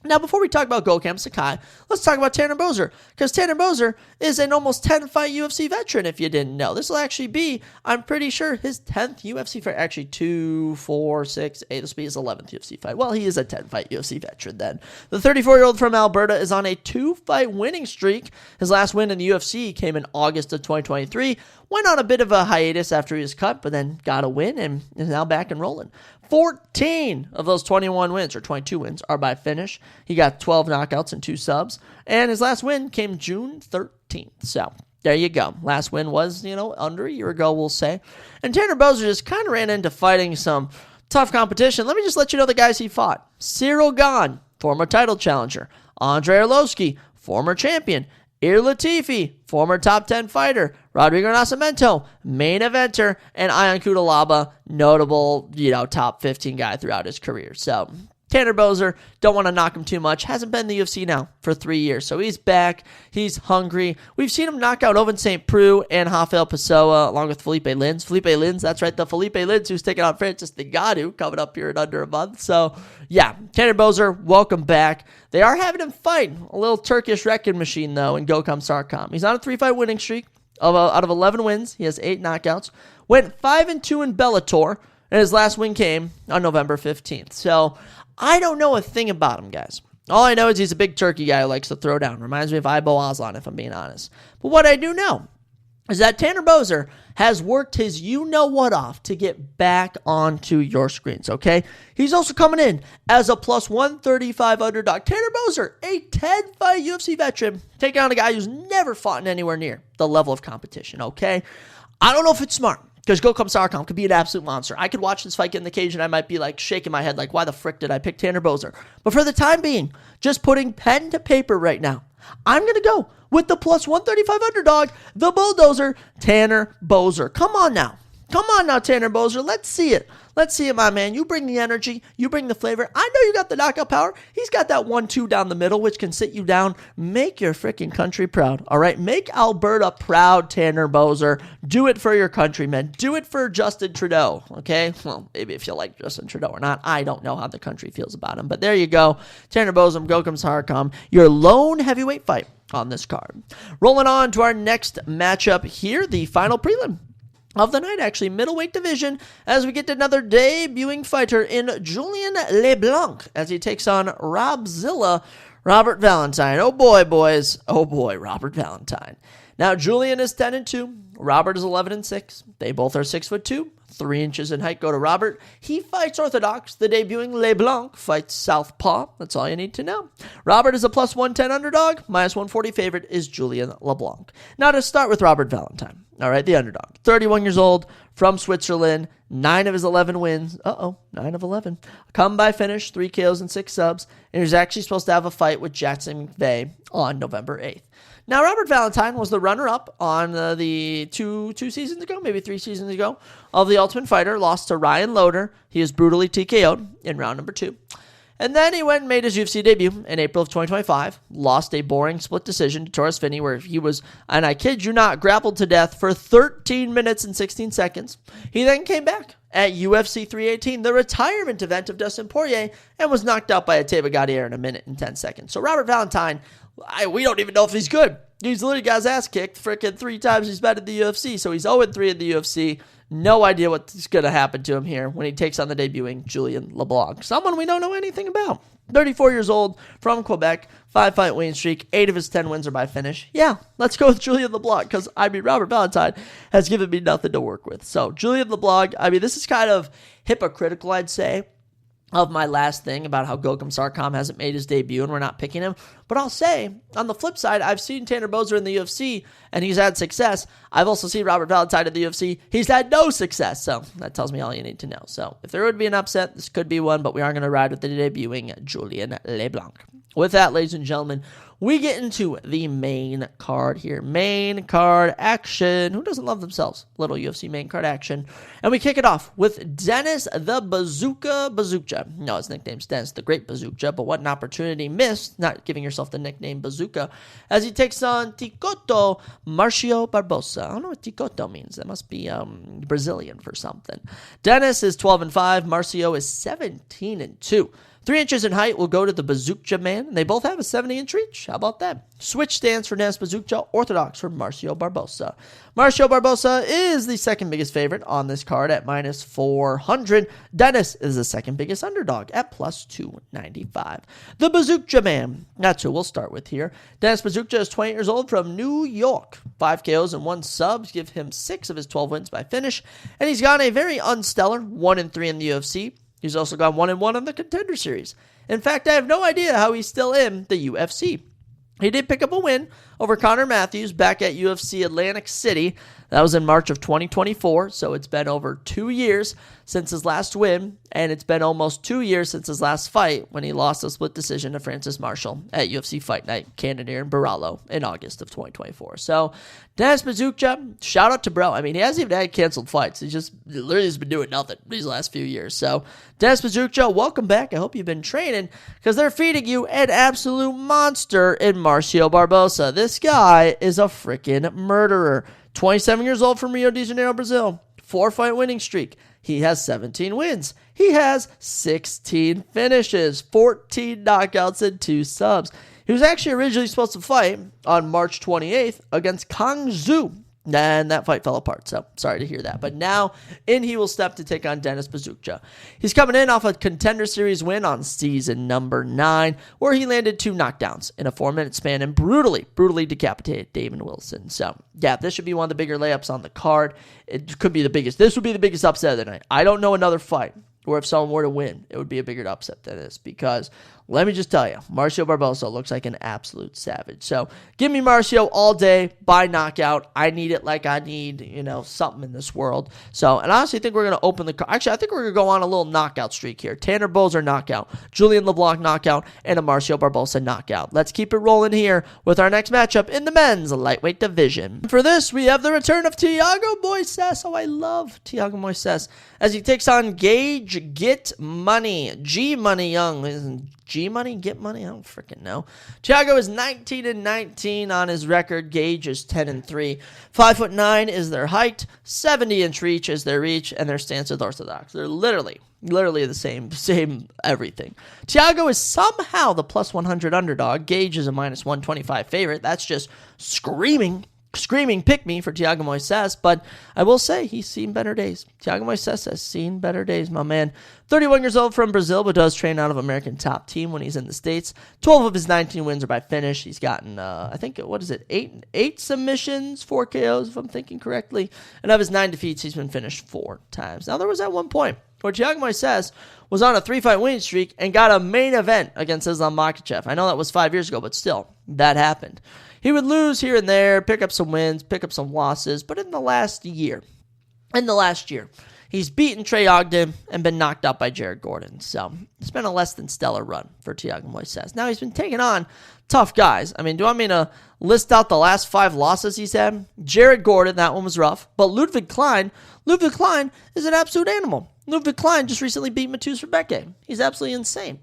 [SPEAKER 1] Now, before we talk about Gokhan Sakai, let's talk about Tanner Bozer, because Tanner Bozer is an almost 10-fight UFC veteran, if you didn't know. This will actually be, I'm pretty sure, his 10th UFC fight. Actually, 2, 4, 6, 8. This will be his 11th UFC fight. Well, he is a 10-fight UFC veteran then. The 34-year-old from Alberta is on a 2-fight winning streak. His last win in the UFC came in August of 2023. Went on a bit of a hiatus after he was cut, but then got a win and is now back and rolling. 14 of those 21 wins, or 22 wins, are by finish. He got 12 knockouts and 2 subs. And his last win came June 13th. So there you go. Last win was, under a year ago, we'll say. And Tanner Bozer just kind of ran into fighting some tough competition. Let me just let you know the guys he fought. Cyril Gane, former title challenger. Andrei Arlovski, former champion. Ir Latifi, former top 10 fighter. Rodrigo Nascimento, main eventer. And Ion Cutelaba, notable, top 15 guy throughout his career. So Tanner Bozer, don't want to knock him too much. Hasn't been in the UFC now for 3 years. So he's back. He's hungry. We've seen him knock out Ovince St. Preux and Rafael Pessoa along with Felipe Lins. Felipe Lins, that's right, the Felipe Lins who's taking on Francis Ngannou coming up here in under a month. So yeah, Tanner Bozer, welcome back. They are having him fight a little Turkish wrecking machine though in Gokhan Sarakam. He's on a 3-fight winning streak. Out of 11 wins, he has 8 knockouts. Went 5-2 in Bellator, and his last win came on November 15th. So I don't know a thing about him, guys. All I know is he's a big turkey guy who likes to throw down. Reminds me of Ibo Aslan, if I'm being honest. But what I do know is that Tanner Bozer has worked his you-know-what off to get back onto your screens, okay? He's also coming in as a plus 135 underdog. Tanner Bozer, a 10-fight UFC veteran, taking on a guy who's never fought in anywhere near the level of competition, okay? I don't know if it's smart, because Gokhan Sarakam could be an absolute monster. I could watch this fight get in the cage and I might be like shaking my head like, why the frick did I pick Tanner Bozer? But for the time being, just putting pen to paper right now, I'm going to go with the plus 135 underdog, the bulldozer, Tanner Bozer. Come on now, Tanner Bozer. Let's see it. Let's see it, my man. You bring the energy. You bring the flavor. I know you got the knockout power. He's got that 1-2 down the middle, which can sit you down. Make your freaking country proud, all right? Make Alberta proud, Tanner Bozer. Do it for your countrymen. Do it for Justin Trudeau, okay? Well, maybe if you like Justin Trudeau or not. I don't know how the country feels about him. But there you go. Tanner Bozer, Gokhan Sarakam, your lone heavyweight fight on this card. Rolling on to our next matchup here, the final prelim of the night, actually, middleweight division, as we get another debuting fighter in Julian LeBlanc as he takes on Robzilla Robert Valentine. Oh boy, boys. Oh boy, Robert Valentine. Now, Julian is 10-2. Robert is 11-6. They both are 6'2", 3 inches in height. Go to Robert. He fights orthodox. The debuting LeBlanc fights southpaw. That's all you need to know. Robert is a plus 110 underdog. Minus 140 favorite is Julian LeBlanc. Now to start with Robert Valentine. All right, the underdog. 31 years old, from Switzerland. 9 of his 11 wins. 9 of 11. Come by finish, 3 KOs and 6 subs. And he was actually supposed to have a fight with Jackson McVeigh on November 8th. Now, Robert Valentine was the runner-up on the two seasons ago, maybe 3 seasons ago, of The Ultimate Fighter. Lost to Ryan Loder. He was brutally TKO'd in round number 2. And then he went and made his UFC debut in April of 2025. Lost a boring split decision to Torres Finney, where he was, and I kid you not, grappled to death for 13 minutes and 16 seconds. He then came back at UFC 318, the retirement event of Dustin Poirier, and was knocked out by a Teba Gaudier in 1 minute and 10 seconds. So Robert Valentine, we don't even know if he's good. He's literally got his ass kicked freaking 3 times he's been in the UFC. So he's 0-3 in the UFC. No idea what's going to happen to him here when he takes on the debuting Julian LeBlanc, someone we don't know anything about. 34 years old, from Quebec, 5-fight winning streak, 8 of his 10 wins are by finish. Yeah, let's go with Julian LeBlanc because, Robert Valentine has given me nothing to work with. So Julian LeBlanc, this is kind of hypocritical, I'd say, of my last thing about how Gokam Sarkam hasn't made his debut and we're not picking him. But I'll say, on the flip side, I've seen Tanner Boser in the UFC and he's had success. I've also seen Robert Valentine in the UFC. He's had no success. So that tells me all you need to know. So if there would be an upset, this could be one, but we are going to ride with the debuting Julian LeBlanc. With that, ladies and gentlemen, we get into the main card here. Main card action. Who doesn't love themselves? Little UFC main card action. And we kick it off with Dennis the Bazooka Bazooka. No, his nickname's Dennis the Great Bazooka, but what an opportunity missed, not giving yourself the nickname Bazooka, as he takes on Ticoto Marcio Barbosa. I don't know what Ticoto means. That must be Brazilian for something. Dennis is 12-5. Marcio is 17-2. 3 inches in height will go to the Bazooka man, and they both have a 70-inch reach. How about that? Switch stance for Dennis Bazooka, orthodox for Marcio Barbosa. Marcio Barbosa is the second biggest favorite on this card at minus 400. Dennis is the second biggest underdog at plus 295. The Bazooka man, that's who we'll start with here. Dennis Bazooka is 20 years old from New York. 5 KOs and 1 subs give him 6 of his 12 wins by finish, and he's gone a very unstellar 1-3 in the UFC. He's also gone 1-1 on the Contender Series. In fact, I have no idea how he's still in the UFC. He did pick up a win over Connor Matthews back at UFC Atlantic City. That was in March of 2024, so it's been over 2 years since his last win, and it's been almost 2 years since his last fight when he lost a split decision to Francis Marshall at UFC Fight Night, Cannoneer and Barallo in August of 2024. So, Dennis Bazooka, shout out to bro. He hasn't even had canceled fights. He just literally has been doing nothing these last few years. So, Dennis Bazooka, welcome back. I hope you've been training because they're feeding you an absolute monster in Marcio Barbosa. This guy is a freaking murderer. 27 years old from Rio de Janeiro, Brazil. 4-fight winning streak. He has 17 wins. He has 16 finishes, 14 knockouts, and 2 subs. He was actually originally supposed to fight on March 28th against Kang Zhu, and that fight fell apart, so sorry to hear that. But now, in he will step to take on Dennis Bazooka. He's coming in off a Contender Series win on season number 9, where he landed 2 knockdowns in a 4-minute span and brutally decapitated David Wilson. So, yeah, this should be one of the bigger layups on the card. It could be the biggest. This would be the biggest upset of the night. I don't know another fight where if someone were to win, it would be a bigger upset than this because let me just tell you, Marcio Barbosa looks like an absolute savage. So give me Marcio all day by knockout. I need it like I need, something in this world. So, and I honestly think we're going to open the card. Actually, I think we're going to go on a little knockout streak here. Tanner Boser knockout, Julian LeBlanc knockout, and a Marcio Barbosa knockout. Let's keep it rolling here with our next matchup in the men's lightweight division. For this, we have the return of Thiago Moises. Oh, I love Thiago Moises as he takes on Gage Get Money. G Money Young. G Money, Get Money? I don't freaking know. Thiago is 19-19 on his record. Gage is 10-3. 5'9" is their height. 70-inch reach is their reach, and their stance is orthodox. They're literally the same everything. Thiago is somehow the plus 100 underdog. Gage is a minus 125 favorite. That's just screaming screaming pick me for Thiago Moises, but I will say he's seen better days. Thiago Moises has seen better days, my man. 31 years old from Brazil, but does train out of American Top Team when he's in the States. 12 of his 19 wins are by finish. He's gotten, eight submissions, 4 KOs, if I'm thinking correctly. And of his 9 defeats, he's been finished 4 times. Now, there was at one point where Thiago Moises was on a 3-fight winning streak and got a main event against Islam Makhachev. I know that was 5 years ago, but still, that happened. He would lose here and there, pick up some wins, pick up some losses, but in the last year, he's beaten Trey Ogden and been knocked out by Jared Gordon. So it's been a less than stellar run for Thiago Moises. Now he's been taking on tough guys. I mean, do you want me to list out the last 5 losses he's had? Jared Gordon, that one was rough. But Ludwig Klein is an absolute animal. Ludwig Klein just recently beat Matus Rebecca. He's absolutely insane.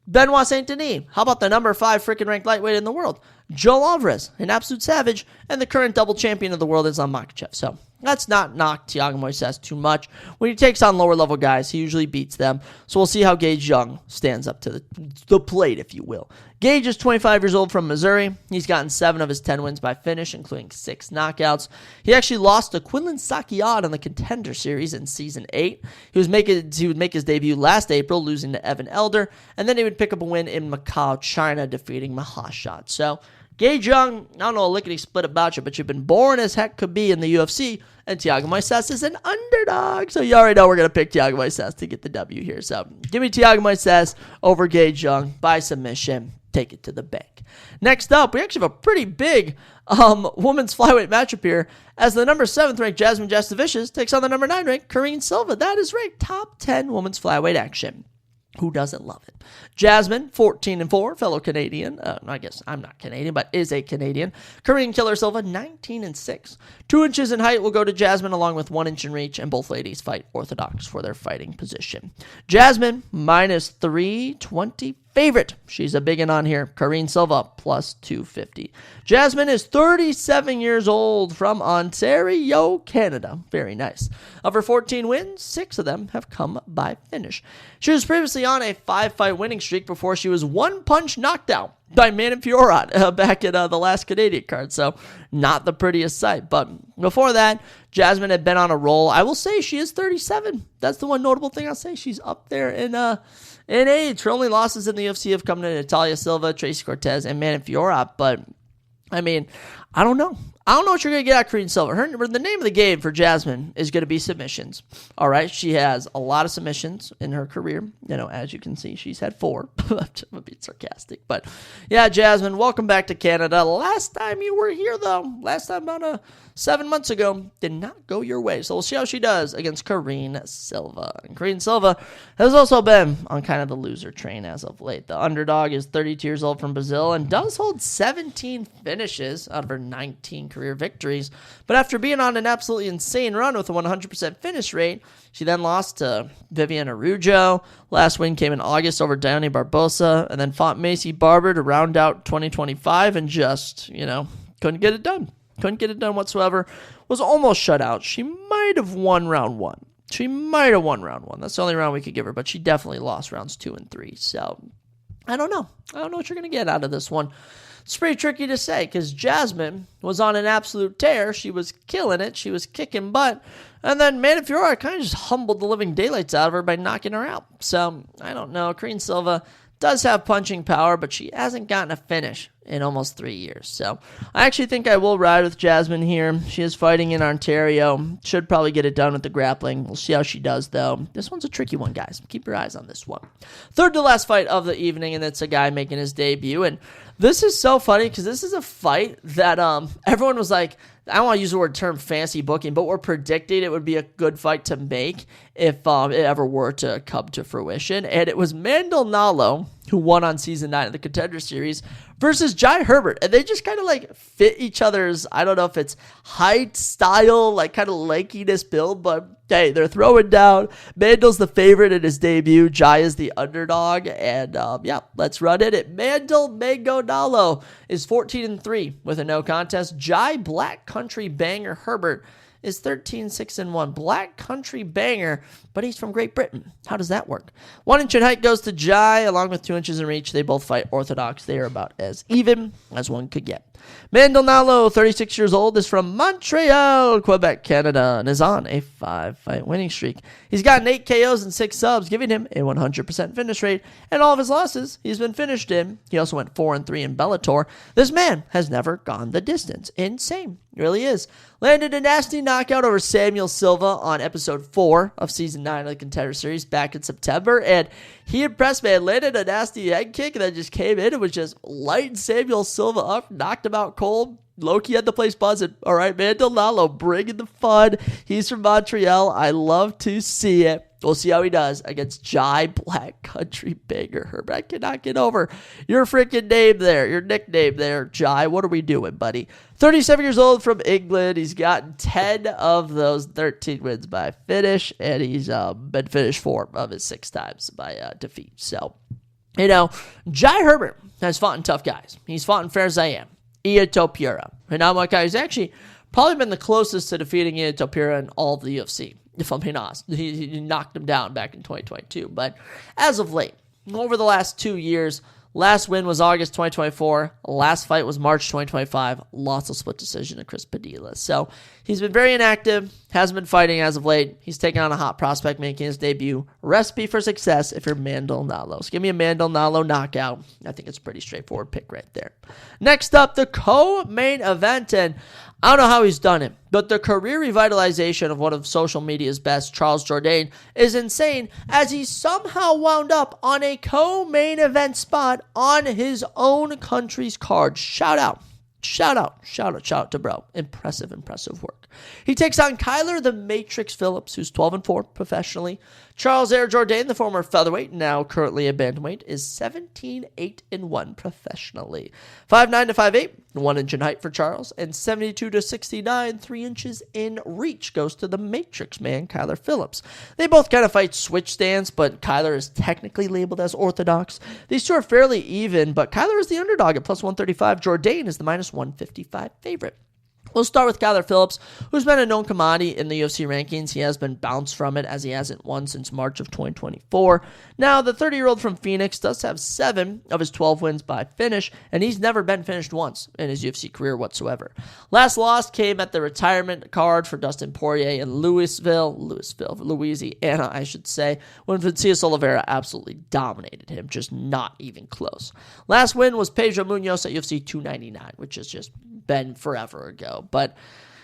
[SPEAKER 1] Benoit Saint Denis, how about the number 5 freaking ranked lightweight in the world? Joel Alvarez, an absolute savage, and the current double champion of the world is Islam Makhachev. So let's not knock Thiago Moises too much. When he takes on lower level guys, he usually beats them. So we'll see how Gage Young stands up to the plate, if you will. Gage is 25 years old from Missouri. He's gotten 7 of his 10 wins by finish, including 6 knockouts. He actually lost to Quinlan Sakiad on the Contender Series in Season 8. He would make his debut last April, losing to Evan Elder, and then he would pick up a win in Macau, China, defeating Mahashad. So Gage Young, I don't know a lickety split about you, but you've been boring as heck could be in the UFC, and Thiago Moises is an underdog. So you already know we're going to pick Thiago Moises to get the W here. So give me Thiago Moises over Gage Young by submission. Take it to the bank. Next up, we actually have a pretty big women's flyweight matchup here as the number 7th ranked Jasmine Jastovicius takes on the number 9 ranked Karine Silva. That is ranked top 10 women's flyweight action. Who doesn't love it? Jasmine, 14-4, fellow Canadian. I guess I'm not Canadian, but is a Canadian. Karine Killer Silva, 19-6. 2 inches in height will go to Jasmine, along with 1 inch in reach, and both ladies fight orthodox for their fighting position. Jasmine, minus 320 favorite. She's a big one on here. Karine Silva, plus 250. Jasmine is 37 years old from Ontario, Canada. Very nice. Of her 14 wins, 6 of them have come by finish. She was previously on a 5-fight winning streak before she was 1-punch knocked out by Manon Fiorot back at the last Canadian card. So not the prettiest sight. But before that, Jasmine had been on a roll. I will say she is 37. That's the one notable thing I'll say. She's up there in age. Her only losses in the UFC have come to Natalia Silva, Tracy Cortez, and Manon Fiorot. But I mean, I don't know. I don't know what you're going to get out of Karine Silva. The name of the game for Jasmine is going to be submissions. All right. She has a lot of submissions in her career. You know, as you can see, she's had 4. I'm being sarcastic. But yeah, Jasmine, welcome back to Canada. Last time you were here, though, about 7 months ago, did not go your way. So we'll see how she does against Karine Silva. And Karine Silva has also been on kind of the loser train as of late. The underdog is 32 years old from Brazil and does hold 17 finishes out of her 19 career victories. But after being on an absolutely insane run with a 100% finish rate, she then lost to Viviane Araújo. Last win came in August over Dione Barbosa, and then fought Macy Barber to round out 2025 and just, couldn't get it done. Couldn't get it done whatsoever. Was almost shut out. She might have won round 1. That's the only round we could give her, but she definitely lost rounds 2 and 3. So I don't know. What you're going to get out of this one. It's pretty tricky to say because Jasmine was on an absolute tear. She was killing it. She was kicking butt. And then Manon Fiorot kind of just humbled the living daylights out of her by knocking her out. So I don't know. Karine Silva does have punching power, but she hasn't gotten a finish in almost 3 years. So I actually think I will ride with Jasmine here. She is fighting in Ontario. Should probably get it done with the grappling. We'll see how she does, though. This one's a tricky one, guys. Keep your eyes on this one. Third to last fight of the evening, and it's a guy making his debut. And this is so funny because this is a fight that everyone was like, I don't want to use the term fancy booking, but we're predicting it would be a good fight to make if it ever were to come to fruition. And it was Maldonado, who won on Season 9 of the Contender Series, versus Jai Herbert. And they just kind of fit each other's, I don't know if it's height, style, kind of lankiness build, but hey, they're throwing down. Mandel's the favorite in his debut. Jai is the underdog. And let's run it. Mandel Maldonado is 14-3 with a no contest. Jai Black Country Banger Herbert is 13-6-1. Black country banger, but he's from Great Britain. How does that work? 1 inch in height goes to Jai, along with 2 inches in reach. They both fight orthodox. They are about as even as one could get. Mandel 36 years old, is from Montreal, Quebec, Canada, and is on a 5-fight winning streak. He's gotten 8 KOs and 6 subs, giving him a 100% finish rate, and all of his losses he's been finished in. He also went 4-3 in Bellator. This man has never gone the distance. Insane. It really is. Landed a nasty knockout over Samuel Silva on episode 4 of season 9 of the Contender Series back in September, and he impressed me. Landed a nasty head kick that just came in and was just lighting Samuel Silva up, knocked him out cold. Loki had the place buzzing. All right, Mandel bringing the fun. He's from Montreal. I love to see it. We'll see how he does against Jai Black Country Banger Herbert. I cannot get over your freaking name there, your nickname there, Jai. What are we doing, buddy? 37 years old, from England. He's gotten 10 of those 13 wins by finish, and he's been finished 4 of his 6 times by defeat. So, Jai Herbert has fought in tough guys. He's fought in Fair-Zayam, Ito Pura. And now one guy who's actually probably been the closest to defeating Ito Pura in all of the UFC. If I'm being honest, he knocked him down back in 2022. But as of late, over the last 2 years, last win was August 2024. Last fight was March 2025. Lost a split decision to Chris Padilla. So he's been very inactive, hasn't been fighting as of late. He's taking on a hot prospect making his debut. Recipe for success if you're Mandel So give me a Mandel knockout. I think it's a pretty straightforward pick right there. Next up, the co-main event, and I don't know how he's done it, but the career revitalization of one of social media's best, Charles Jourdain, is insane, as he somehow wound up on a co-main event spot on his own country's card. Shout out to bro. Impressive work. He takes on Kyler the Matrix Phillips, who's 12-4 professionally. Charles Air Jourdain, the former featherweight, now currently a bantamweight, is 17-8-1 professionally. 5'9" to 5'8", 1 inch in height for Charles, and 72 to 69, 3 inches in reach goes to the Matrix man, Kyler Phillips. They both kind of fight switch stance, but Kyler is technically labeled as orthodox. These two are fairly even, but Kyler is the underdog at plus 135. Jourdain is the minus 155 favorite. We'll start with Kyler Phillips, who's been a known commodity in the UFC rankings. He has been bounced from it, as he hasn't won since March of 2024. Now, the 30-year-old from Phoenix does have 7 of his 12 wins by finish, and he's never been finished once in his UFC career whatsoever. Last loss came at the retirement card for Dustin Poirier in Louisiana, I should say, when Vinicius Oliveira absolutely dominated him, just not even close. Last win was Pedro Munoz at UFC 299, which has just been forever ago. But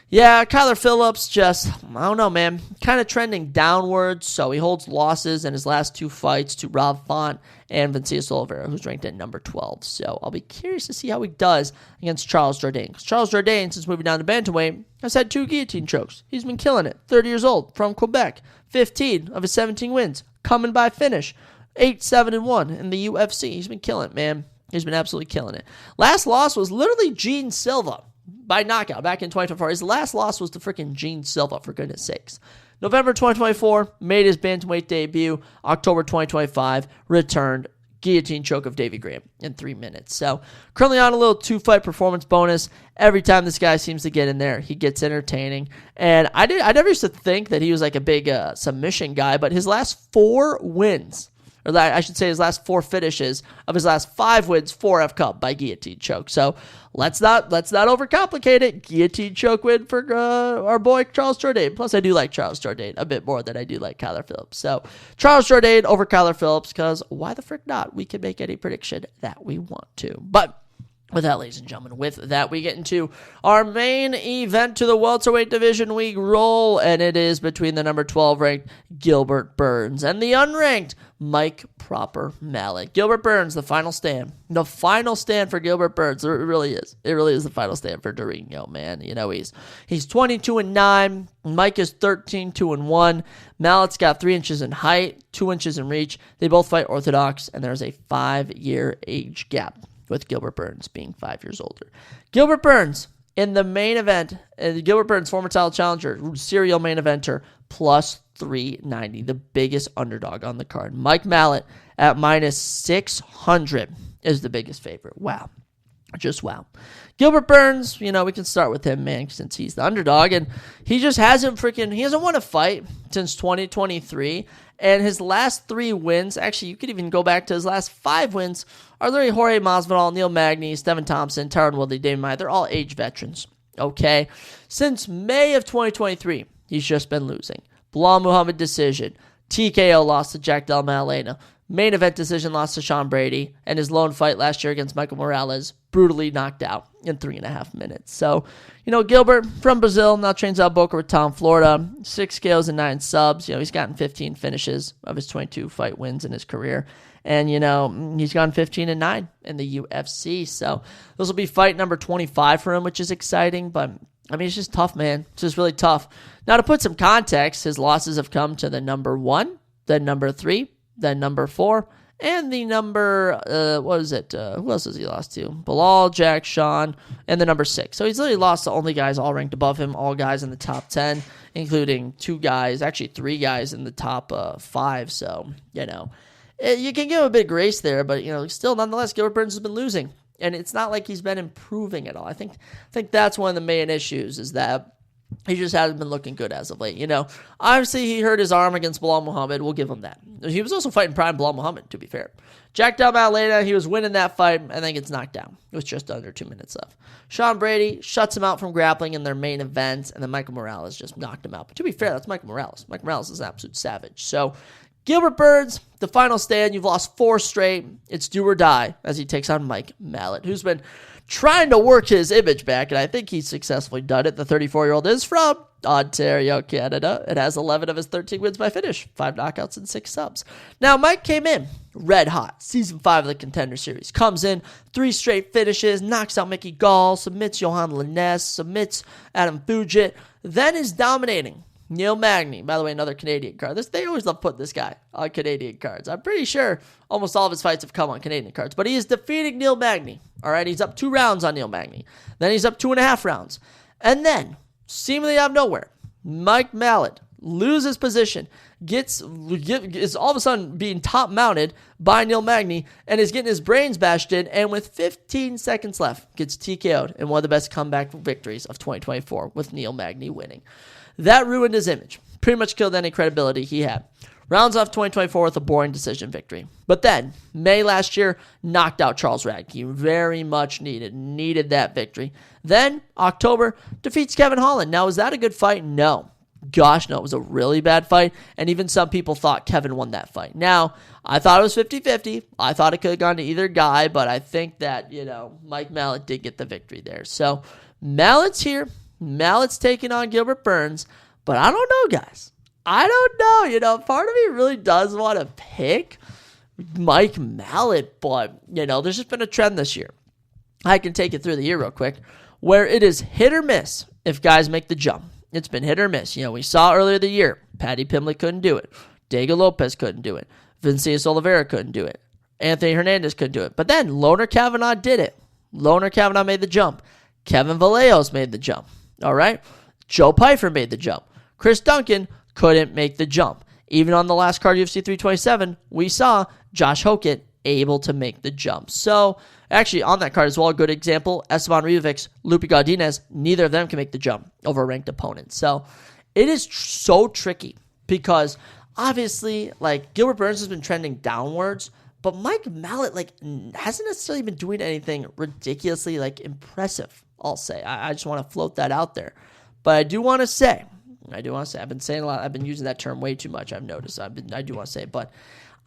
[SPEAKER 1] yeah, Kyler Phillips just, I don't know, man, kind of trending downwards. So he holds losses in his last 2 fights to Rob Font and Vinicius Oliveira, who's ranked at number 12. So I'll be curious to see how he does against Charles Jourdain. Because Charles Jourdain, since moving down to bantamweight, has had 2 guillotine chokes. He's been killing it. 30 years old, from Quebec. 15 of his 17 wins coming by finish. 8-7-1 in the UFC. He's been killing it, man. He's been absolutely killing it. Last loss was literally Gene Silva by knockout back in 2024. His last loss was to freaking Gene Silva, for goodness sakes. November 2024, made his bantamweight debut. October 2025, returned. Guillotine choke of Davey Graham in 3 minutes. So currently on a little 2-fight performance bonus. Every time this guy seems to get in there, he gets entertaining. And I never used to think that he was like a big submission guy, but his last 4 wins, or I should say his last 4 finishes of his last 5 wins, 4 have come by guillotine choke. So let's not overcomplicate it. Guillotine choke win for our boy Charles Jourdain. Plus, I do like Charles Jourdain a bit more than I do like Kyler Phillips. So Charles Jourdain over Kyler Phillips, because why the frick not? We can make any prediction that we want to. But with that, ladies and gentlemen, with that, we get into our main event to the welterweight division. We roll, and it is between the number 12 ranked Gilbert Burns and the unranked Mike Proper Mallet. Gilbert Burns, the final stand. The final stand for Gilbert Burns. It really is. It really is the final stand for Dorino, man. You know, he's 22-9. Mike is 13-1. Mallet's got 3 inches in height, 2 inches in reach. They both fight orthodox, and there's a 5-year age gap, with Gilbert Burns being 5 years older. Gilbert Burns in the main event, Gilbert Burns, former title challenger, serial main eventer, plus 390, the biggest underdog on the card. Mike Mallet at minus 600 is the biggest favorite. Wow. Just wow. Gilbert Burns, we can start with him, man, since he's the underdog, and he just hasn't won a fight since 2023, and his last 3 wins, actually, you could even go back to his last 5 wins, are literally Jorge Masvidal, Neil Magny, Stephen Thompson, Tyron Woodley, Damian Maia. They're all age veterans, okay? Since May of 2023, he's just been losing. Bilal Muhammad decision, TKO loss to Jack Del Maddalena, main event decision loss to Sean Brady, and his lone fight last year against Michael Morales, brutally knocked out in 3.5 minutes. So, Gilbert from Brazil, now trains out Boca Raton, Florida, 6 KOs and 9 subs. He's gotten 15 finishes of his 22 fight wins in his career. And, he's gone 15-9 in the UFC. So this will be fight number 25 for him, which is exciting. But, it's just tough, man. It's just really tough. Now, to put some context, his losses have come to the number 1, then number 3, then number 4, and the number, who else has he lost to? Bilal, Jack, Sean, and the number 6. So he's literally lost to only guys all ranked above him, all guys in the top 10, including 3 guys in the top 5. So, you can give him a big grace there, but, still, nonetheless, Gilbert Burns has been losing. And it's not like he's been improving at all. I think that's one of the main issues is that he just hasn't been looking good as of late. Obviously he hurt his arm against Bilal Muhammad. We'll give him that. He was also fighting prime Bilal Muhammad, to be fair. Jack Del Maddalena, he was winning that fight and then gets knocked down with just under 2 minutes left. Sean Brady shuts him out from grappling in their main event, and then Michael Morales just knocked him out. But to be fair, that's Michael Morales. Michael Morales is an absolute savage. So Gilbert Burns, the final stand. You've lost 4 straight. It's do or die as he takes on Mike Malott, who's been trying to work his image back, and I think he's successfully done it. The 34-year-old is from Ontario, Canada. It has 11 of his 13 wins by finish, 5 knockouts and 6 subs. Now, Mike came in red hot. Season 5 of the Contender Series. Comes in, 3 straight finishes, knocks out Mickey Gall, submits Johan Linnes, submits Adam Fugit, then is dominating Neil Magny, by the way, another Canadian card. They always love putting this guy on Canadian cards. I'm pretty sure almost all of his fights have come on Canadian cards. But he is defeating Neil Magny. All right, he's up 2 rounds on Neil Magny. Then he's up 2.5 rounds. And then, seemingly out of nowhere, Mike Malott loses position, is all of a sudden being top-mounted by Neil Magny, and is getting his brains bashed in, and with 15 seconds left, gets TKO'd in one of the best comeback victories of 2024, with Neil Magny winning. That ruined his image. Pretty much killed any credibility he had. Rounds off 2024 with a boring decision victory. But then, May last year, knocked out Charles Radke. Very much needed that victory. Then, October, defeats Kevin Holland. Now, was that a good fight? No. Gosh, no. It was a really bad fight, and even some people thought Kevin won that fight. Now, I thought it was 50-50. I thought it could have gone to either guy, but I think that, Mike Malott did get the victory there. So, Mallott's here. Mallott's taking on Gilbert Burns, but I don't know, guys. I don't know. Part of me really does want to pick Mike Malott, but, there's just been a trend this year. I can take it through the year real quick, where it is hit or miss if guys make the jump. It's been hit or miss. We saw earlier the year, Paddy Pimblett couldn't do it. Diego Lopez couldn't do it. Vincius Oliveira couldn't do it. Anthony Hernandez couldn't do it. But then Loner Kavanaugh did it. Loner Kavanaugh made the jump. Kevin Vallejos made the jump. All right? Joe Pyfer made the jump. Chris Duncan couldn't make the jump. Even on the last card, UFC 327, we saw Josh Hokett able to make the jump. So, actually, on that card as well, a good example, Esteban Rijovic, Lupe Godinez, neither of them can make the jump over a ranked opponent. So, it is so tricky because, obviously, Gilbert Burns has been trending downwards, but Mike Malott, hasn't necessarily been doing anything ridiculously, impressive, I'll say. I just want to float that out there. But I do want to say, I've been saying a lot, I've been using that term way too much, I've noticed. I do want to say it, but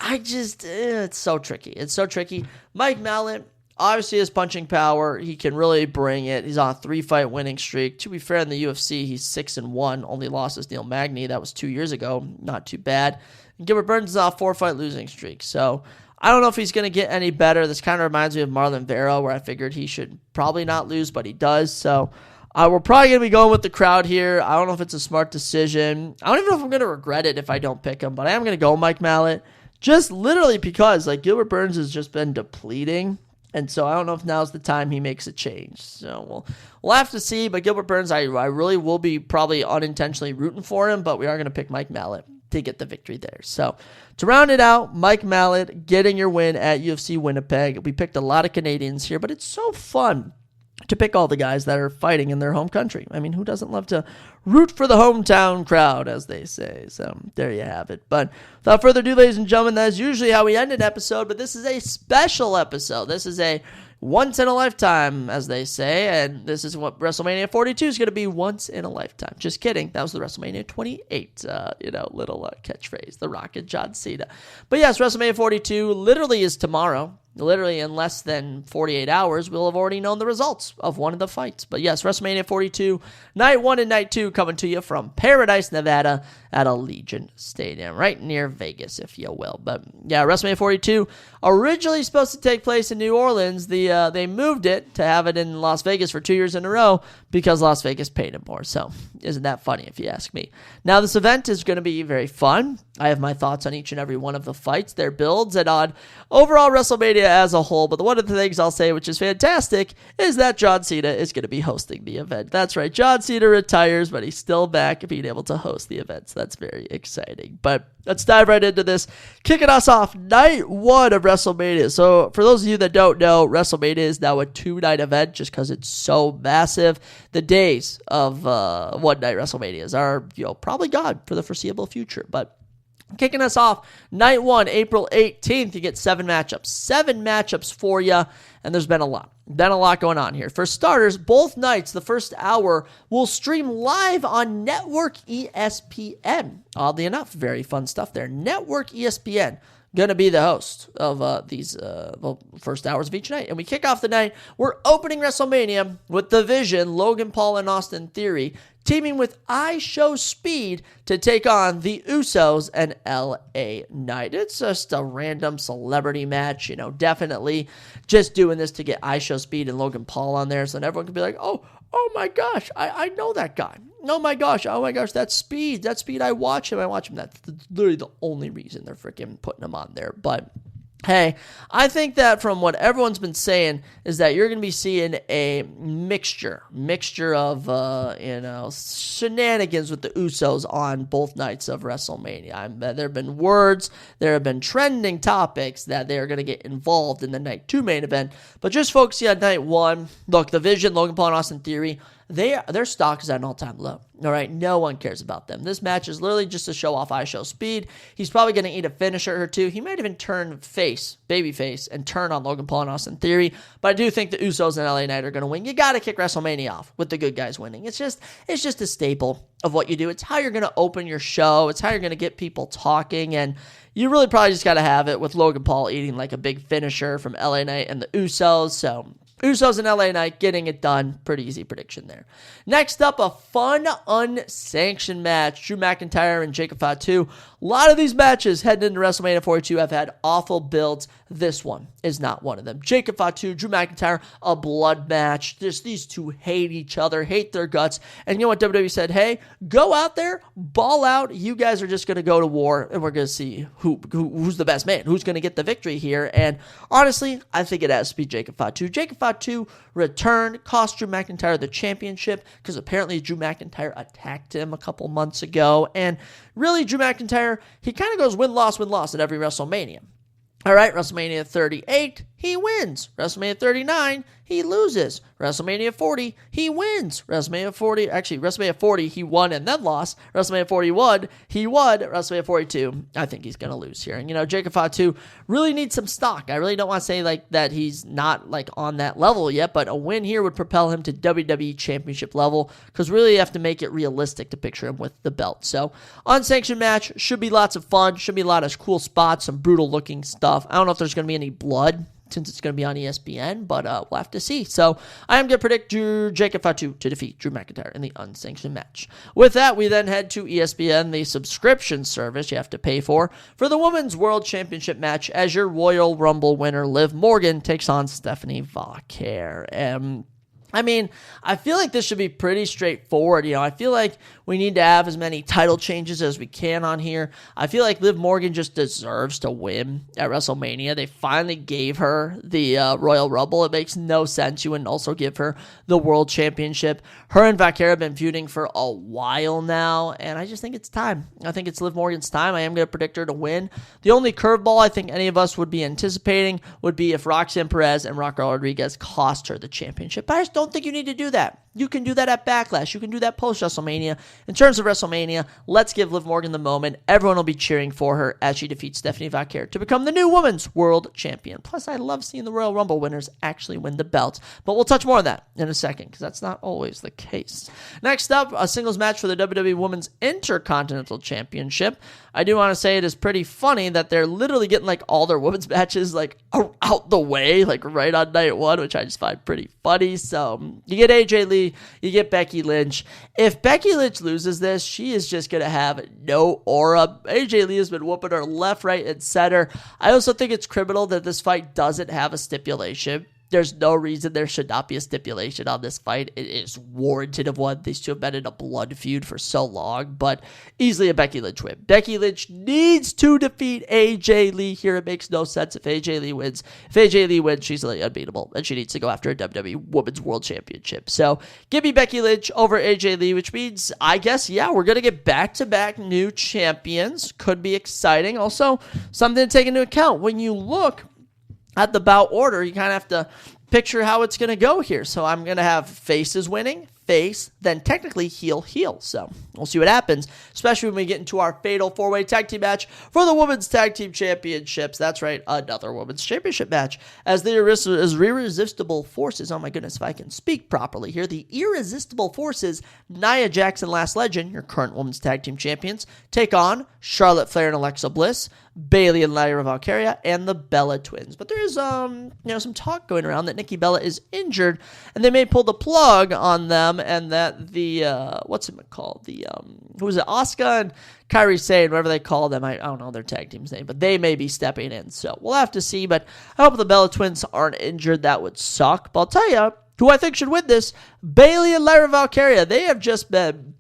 [SPEAKER 1] it's so tricky. It's so tricky. Mike Malott, obviously his punching power, he can really bring it. He's on a 3-fight winning streak. To be fair, in the UFC, he's 6-1, only lost to Neil Magny. That was 2 years ago. Not too bad. And Gilbert Burns is on a 4-fight losing streak. So, I don't know if he's going to get any better. This kind of reminds me of Marlon Vera, where I figured he should probably not lose, but he does. So, we're probably going to be going with the crowd here. I don't know if it's a smart decision. I don't even know if I'm going to regret it if I don't pick him, but I am going to go Mike Malott. Just literally because, Gilbert Burns has just been depleting, and so I don't know if now's the time he makes a change. So, we'll have to see, but Gilbert Burns, I really will be probably unintentionally rooting for him, but we are going to pick Mike Malott to get the victory there. So to round it out, Mike Mallet getting your win at UFC Winnipeg. We picked a lot of Canadians here, but it's so fun to pick all the guys that are fighting in their home country. I mean, who doesn't love to root for the hometown crowd, as they say? So there you have it. But without further ado, ladies and gentlemen, that's usually how we end an episode, but this is a special episode. This is a once in a lifetime, as they say, and this is what WrestleMania 42 is going to be, once in a lifetime. Just kidding. That was the WrestleMania 28, little catchphrase, The Rock and John Cena. But yes, WrestleMania 42 literally is tomorrow. Literally in less than 48 hours, we'll have already known the results of one of the fights. But yes, WrestleMania 42, Night 1 and Night 2 coming to you from Paradise, Nevada at Allegiant Stadium, right near Vegas, if you will. But yeah, WrestleMania 42, originally supposed to take place in New Orleans. They moved it to have it in Las Vegas for 2 years in a row because Las Vegas paid them more. So isn't that funny if you ask me? Now this event is going to be very fun. I have my thoughts on each and every one of the fights, their builds, and on overall WrestleMania as a whole. But one of the things I'll say, which is fantastic, is that John Cena is going to be hosting the event. That's right. John Cena retires, but he's still back being able to host the events. That's very exciting. But let's dive right into this. Kicking us off, Night 1 of WrestleMania. So for those of you that don't know, WrestleMania is now a 2-night event just because it's so massive. The days of one-night WrestleManias are probably gone for the foreseeable future. But kicking us off, Night 1, April 18th, you get 7 matchups. 7 matchups for you, and there's been a lot. Going on here. For starters, both nights, the first hour, will stream live on Network ESPN. Oddly enough, very fun stuff there. Network ESPN going to be the host of these first hours of each night. And we kick off the night. We're opening WrestleMania with The Vision, Logan Paul and Austin Theory, teaming with I Show Speed to take on the Usos and LA Knight. It's just a random celebrity match, definitely just doing this to get I Show Speed and Logan Paul on there so that everyone can be like, oh my gosh, I know that guy. Oh my gosh, that's Speed. I watch him. That's literally the only reason they're freaking putting him on there. But hey, I think that from what everyone's been saying is that you're going to be seeing a mixture of, shenanigans with the Usos on both nights of WrestleMania. There have been words, there have been trending topics that they're going to get involved in the Night 2 main event. But just focusing on Night 1, look, The Vision, Logan Paul and Austin Theory, their stock is at an all-time low. All right, no one cares about them. This match is literally just to show off I Show Speed. He's probably going to eat a finisher or two. He might even turn babyface, and turn on Logan Paul and Austin Theory. But I do think the Usos and LA Knight are going to win. You got to kick WrestleMania off with the good guys winning. It's just a staple of what you do. It's how you're going to open your show. It's how you're going to get people talking. And you really probably just got to have it with Logan Paul eating like a big finisher from LA Knight and the Usos. So Usos and LA Knight getting it done. Pretty easy prediction there. Next up, a fun, unsanctioned match. Drew McIntyre and Jacob Fatu. A lot of these matches heading into WrestleMania 42 have had awful builds. This one is not one of them. Jacob Fatu, Drew McIntyre, a blood match. These two hate each other, hate their guts. And you know what WWE said? Hey, go out there, ball out. You guys are just going to go to war, and we're going to see who's the best man, who's going to get the victory here. And honestly, I think it has to be Jacob Fatu. Jacob Fatu returned, cost Drew McIntyre the championship because apparently Drew McIntyre attacked him a couple months ago. And really, Drew McIntyre, he kind of goes win-loss at every WrestleMania. All right, WrestleMania 38, he wins. WrestleMania 39, he loses. WrestleMania 40, he wins. WrestleMania 40, he won and then lost. WrestleMania 41, he won. WrestleMania 42, I think he's going to lose here. And, Jacob Fatu really needs some stock. I really don't want to say, that he's not, on that level yet, but a win here would propel him to WWE Championship level because really you have to make it realistic to picture him with the belt. So, unsanctioned match, should be lots of fun, should be a lot of cool spots, some brutal-looking stuff. I don't know if there's going to be any blood since it's going to be on ESPN, but we'll have to see. So I am going to predict Jacob Fatu to defeat Drew McIntyre in the unsanctioned match. With that, we then head to ESPN, the subscription service you have to pay for the Women's World Championship match as your Royal Rumble winner, Liv Morgan, takes on Stephanie Vauquer. I mean, I feel like this should be pretty straightforward. I feel like we need to have as many title changes as we can on here. I feel like Liv Morgan just deserves to win at WrestleMania. They finally gave her the Royal Rumble. It makes no sense you wouldn't also give her the World Championship. Her and Valkyria have been feuding for a while now, and I just think it's time. I think it's Liv Morgan's time. I am going to predict her to win. The only curveball I think any of us would be anticipating would be if Roxanne Perez and Raquel Rodriguez cost her the championship. But I just don't think you need to do that. You can do that at Backlash. You can do that post-WrestleMania. In terms of WrestleMania, let's give Liv Morgan the moment. Everyone will be cheering for her as she defeats Stephanie Valkyria to become the new Women's World Champion. Plus, I love seeing the Royal Rumble winners actually win the belts. But we'll touch more on that in a second because that's not always the case. Next up, a singles match for the WWE Women's Intercontinental Championship. I do want to say it is pretty funny that they're literally getting like all their women's matches like out the way, like right on night one, which I just find pretty funny. So you get AJ Lee, you get Becky Lynch. If Becky Lynch loses this, she is just going to have no aura. AJ Lee has been whooping her left, right, and center. I also think it's criminal that this fight doesn't have a stipulation. There's no reason there should not be a stipulation on this fight. It is warranted of one. These two have been in a blood feud for so long, but easily a Becky Lynch win. Becky Lynch needs to defeat AJ Lee here. It makes no sense if AJ Lee wins. If AJ Lee wins, she's literally unbeatable, and she needs to go after a WWE Women's World Championship. So give me Becky Lynch over AJ Lee, which means, I guess, yeah, we're going to get back-to-back new champions. Could be exciting. Also, something to take into account. When you look at the bout order, you kind of have to picture how it's going to go here. So I'm going to have faces winning, face, then technically heel. So we'll see what happens, especially when we get into our fatal four-way tag team match for the Women's Tag Team Championships. That's right, another Women's Championship match. As the Irresistible Forces, oh my goodness, if I can speak properly here, the Irresistible Forces, Nia Jax and Lash Legend, your current Women's Tag Team Champions, take on Charlotte Flair and Alexa Bliss, Bayley and Lyra Valkyria, and the Bella Twins. But there is some talk going around that Nikki Bella is injured, and they may pull the plug on them, and that the what's it called? Who was it? Asuka and Kairi Sane, whatever they call them. I don't know their tag team's name, but they may be stepping in. So we'll have to see. But I hope the Bella Twins aren't injured. That would suck. But I'll tell you who I think should win this: Bayley and Lyra Valkyria. They have just been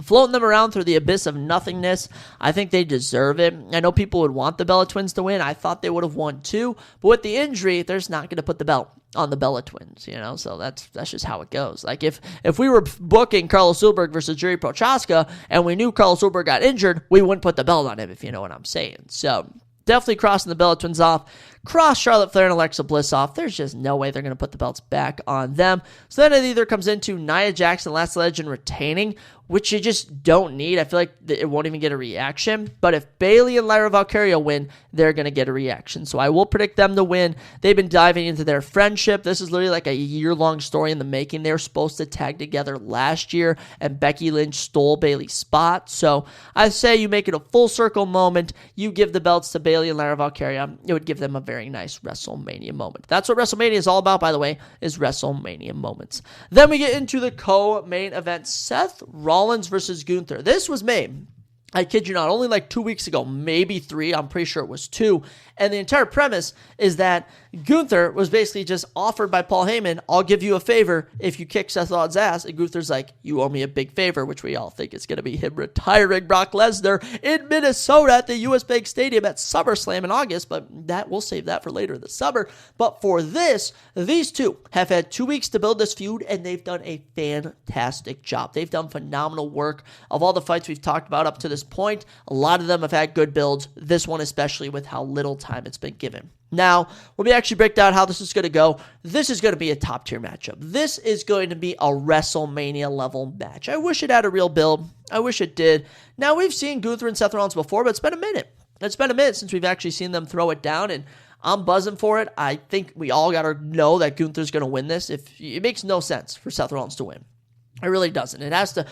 [SPEAKER 1] floating them around through the abyss of nothingness. I think they deserve it. I know people would want the Bella Twins to win. I thought they would have won too. But with the injury, they're just not going to put the belt on the Bella Twins, So that's just how it goes. Like if we were booking Carlos Ulberg versus Jiri Prochaska and we knew Carlos Ulberg got injured, we wouldn't put the belt on him, if you know what I'm saying. So definitely crossing the Bella Twins off. Cross Charlotte Flair and Alexa Bliss off. There's just no way they're going to put the belts back on them. So then it either comes into Nia Jax and Lash Legend retaining, which you just don't need. I feel like it won't even get a reaction. But if Bayley and Lyra Valkyria win, they're going to get a reaction. So I will predict them to win. They've been diving into their friendship. This is literally like a year-long story in the making. They were supposed to tag together last year, and Becky Lynch stole Bayley's spot. So I say you make it a full circle moment. You give the belts to Bayley and Lyra Valkyria. It would give them a very nice WrestleMania moment. That's what WrestleMania is all about, by the way, is WrestleMania moments. Then we get into the co-main event, Seth Rollins versus Gunther. This was made, I kid you not, only like 2 weeks ago, maybe 3. I'm pretty sure it was 2. And the entire premise is that Gunther was basically just offered by Paul Heyman, I'll give you a favor if you kick Seth Rollins' ass. And Gunther's like, you owe me a big favor, which we all think is going to be him retiring Brock Lesnar in Minnesota at the US Bank Stadium at SummerSlam in August. But we'll save that for later in the summer. But for this, these two have had 2 weeks to build this feud, and they've done a fantastic job. They've done phenomenal work. Of all the fights we've talked about up to this point, a lot of them have had good builds. This one especially, with how little time it's been given. Now, when we actually break down how this is going to go, this is going to be a top-tier matchup. This is going to be a WrestleMania-level match. I wish it had a real build. I wish it did. Now, we've seen Gunther and Seth Rollins before, but it's been a minute. It's been a minute since we've actually seen them throw it down, and I'm buzzing for it. I think we all got to know that Gunther's going to win this. It makes no sense for Seth Rollins to win. It really doesn't. It has to.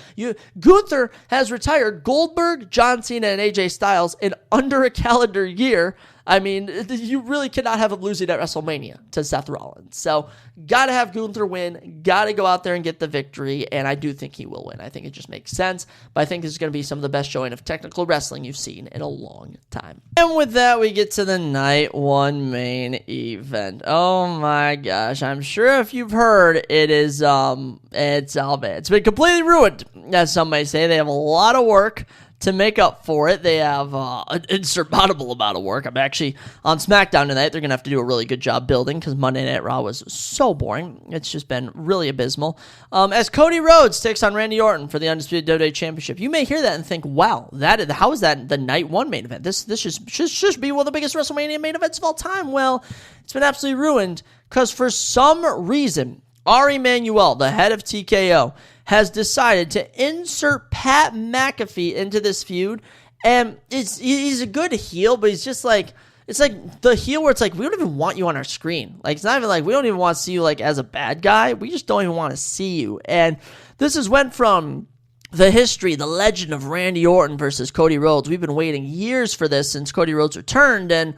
[SPEAKER 1] Gunther has retired Goldberg, John Cena, and AJ Styles in under a calendar year. I mean, you really cannot have him losing at WrestleMania to Seth Rollins. So, got to have Gunther win, got to go out there and get the victory, and I do think he will win. I think it just makes sense, but I think this is going to be some of the best showing of technical wrestling you've seen in a long time. And with that, we get to the night one main event. Oh my gosh, I'm sure if you've heard, it's been completely ruined, as some may say. They have a lot of work to make up for it. They have an insurmountable amount of work. I'm actually on SmackDown tonight. They're going to have to do a really good job building because Monday Night Raw was so boring. It's just been really abysmal. As Cody Rhodes takes on Randy Orton for the Undisputed WWE Championship. You may hear that and think, wow, how is that the night one main event? This should be one of the biggest WrestleMania main events of all time. Well, it's been absolutely ruined because for some reason, Ari Emanuel, the head of TKO, has decided to insert Pat McAfee into this feud, and he's a good heel, but he's just like, it's like the heel where it's like, we don't even want you on our screen. Like, it's not even like, we don't even want to see you like as a bad guy. We just don't even want to see you. And this has went from the history, the legend of Randy Orton versus Cody Rhodes. We've been waiting years for this since Cody Rhodes returned, and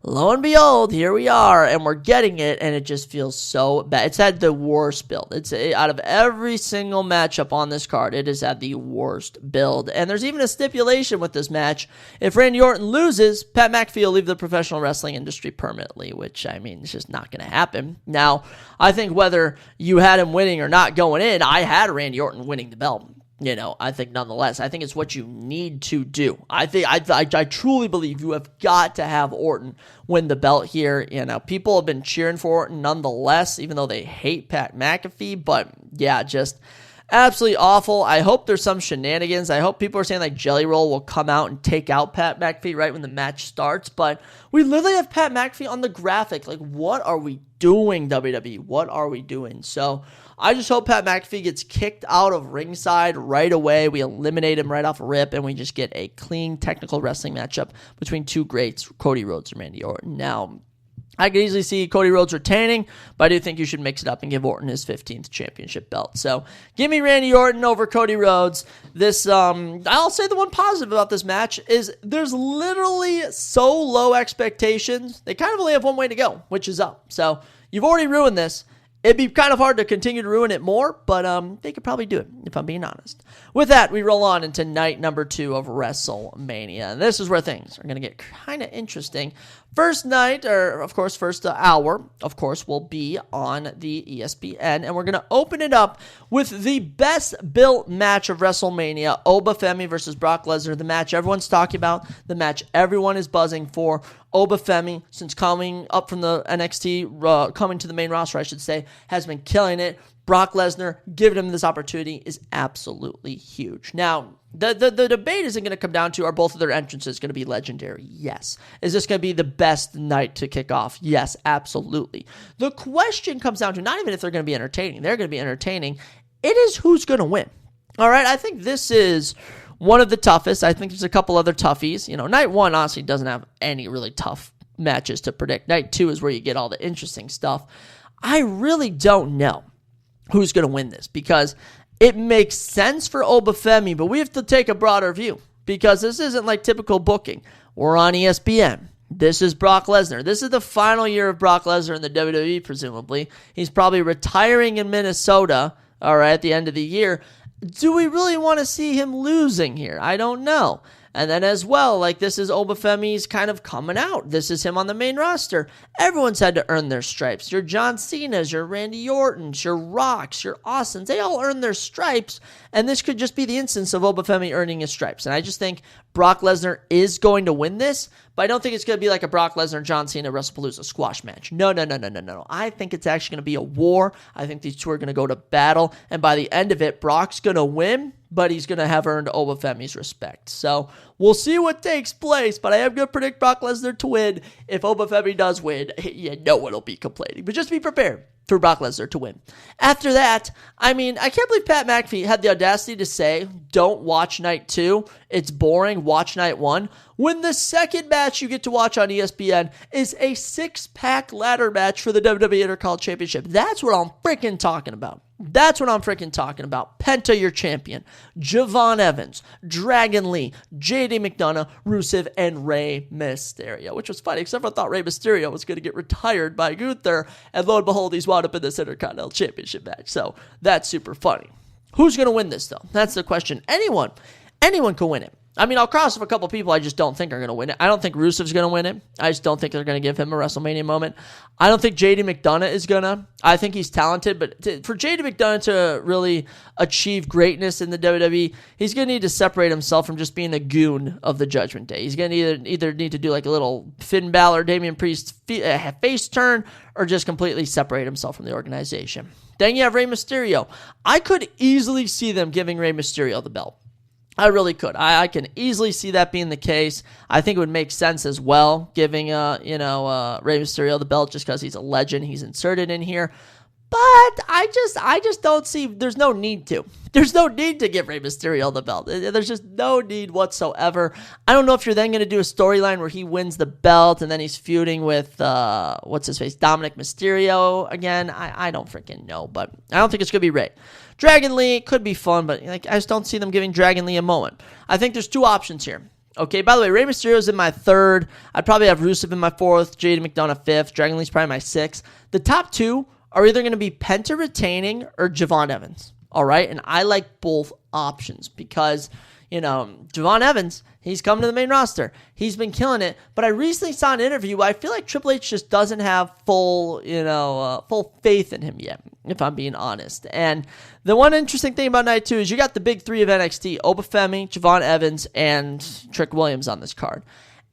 [SPEAKER 1] lo and behold, here we are, and we're getting it, and it just feels so bad. It's had the worst build. It's out of every single matchup on this card, it has had the worst build. And there's even a stipulation with this match. If Randy Orton loses, Pat McAfee will leave the professional wrestling industry permanently, which, I mean, it's just not going to happen. Now, I think whether you had him winning or not going in, I had Randy Orton winning the belt. You know, I think nonetheless, I think it's what you need to do. I truly believe you have got to have Orton win the belt here. You know, people have been cheering for Orton nonetheless, even though they hate Pat McAfee. But yeah, just absolutely awful. I hope there's some shenanigans. I hope people are saying like Jelly Roll will come out and take out Pat McAfee right when the match starts. But we literally have Pat McAfee on the graphic. Like, what are we doing, WWE? What are we doing? So I just hope Pat McAfee gets kicked out of ringside right away. We eliminate him right off rip, and we just get a clean technical wrestling matchup between two greats, Cody Rhodes and Randy Orton. Now, I could easily see Cody Rhodes retaining, but I do think you should mix it up and give Orton his 15th championship belt. So give me Randy Orton over Cody Rhodes. This, I'll say the one positive about this match is there's literally so low expectations. They kind of only have one way to go, which is up. So you've already ruined this. It'd be kind of hard to continue to ruin it more, but they could probably do it, if I'm being honest. With that, we roll on into night number 2 of WrestleMania. And this is where things are going to get kind of interesting. First night, or of course, first hour, of course, will be on the ESPN. And we're going to open it up with the best built match of WrestleMania, Oba Femi versus Brock Lesnar. The match everyone's talking about, the match everyone is buzzing for. Oba Femi, since coming up from the NXT, coming to the main roster, I should say, has been killing it. Brock Lesnar, giving him this opportunity is absolutely huge. Now, the debate isn't going to come down to, are both of their entrances going to be legendary? Yes. Is this going to be the best night to kick off? Yes, absolutely. The question comes down to not even if they're going to be entertaining. They're going to be entertaining. It is who's going to win. All right, I think this is one of the toughest. I think there's a couple other toughies. You know, night 1 honestly doesn't have any really tough matches to predict. Night 2 is where you get all the interesting stuff. I really don't know who's going to win this because it makes sense for Oba Femi, but we have to take a broader view because this isn't like typical booking. We're on ESPN. This is Brock Lesnar. This is the final year of Brock Lesnar in the WWE, presumably. He's probably retiring in Minnesota, all right, at the end of the year. Do we really want to see him losing here? I don't know. And then as well, like this is Oba Femi's kind of coming out. This is him on the main roster. Everyone's had to earn their stripes. Your John Cena's, your Randy Orton's, your Rocks, your Austins. They all earn their stripes. And this could just be the instance of Oba Femi earning his stripes. And I just think Brock Lesnar is going to win this. But I don't think it's going to be like a Brock Lesnar, John Cena, WrestlePalooza squash match. No. I think it's actually going to be a war. I think these two are going to go to battle. And by the end of it, Brock's going to win, but he's going to have earned Oba Femi's respect. So we'll see what takes place, but I am going to predict Brock Lesnar to win. If Oba Femi does win, you know what'll be complaining. But just be prepared for Brock Lesnar to win. After that, I mean, I can't believe Pat McAfee had the audacity to say, don't watch night 2. It's boring. Watch night 1. When the second match you get to watch on ESPN is a 6-pack ladder match for the WWE Intercontinental Championship. That's what I'm freaking talking about. Penta, your champion. Javon Evans, Dragon Lee, Jay JD McDonough, Rusev, and Rey Mysterio, which was funny, except I thought Rey Mysterio was going to get retired by Gunther, and lo and behold, he's wound up in this Intercontinental Championship match. So that's super funny. Who's going to win this, though? That's the question. Anyone can win it. I mean, I'll cross off a couple people I just don't think are going to win it. I don't think Rusev's going to win it. I just don't think they're going to give him a WrestleMania moment. I don't think JD McDonough is going to. I think he's talented, but for JD McDonough to really achieve greatness in the WWE, he's going to need to separate himself from just being a goon of the Judgment Day. He's going to either need to do like a little Finn Balor, Damian Priest face turn, or just completely separate himself from the organization. Then you have Rey Mysterio. I could easily see them giving Rey Mysterio the belt. I really could. I can easily see that being the case. I think it would make sense as well, giving Rey Mysterio the belt just because he's a legend. He's inserted in here. But I just don't see, there's no need to. There's no need to give Rey Mysterio the belt. There's just no need whatsoever. I don't know if you're then going to do a storyline where he wins the belt and then he's feuding with, Dominic Mysterio again. I don't freaking know, but I don't think it's going to be Rey. Dragon Lee could be fun, but I just don't see them giving Dragon Lee a moment. I think there's two options here. Okay, by the way, Rey Mysterio's in my third. I'd probably have Rusev in my fourth, JD McDonough fifth, Dragon Lee's probably my sixth. The top two are either going to be Penta retaining or Javon Evans. All right, and I like both options because, Javon Evans, he's coming to the main roster. He's been killing it, but I recently saw an interview where I feel like Triple H just doesn't have full faith in him yet, if I'm being honest. And the one interesting thing about night two is you got the big three of NXT, Obafemi, Javon Evans, and Trick Williams on this card.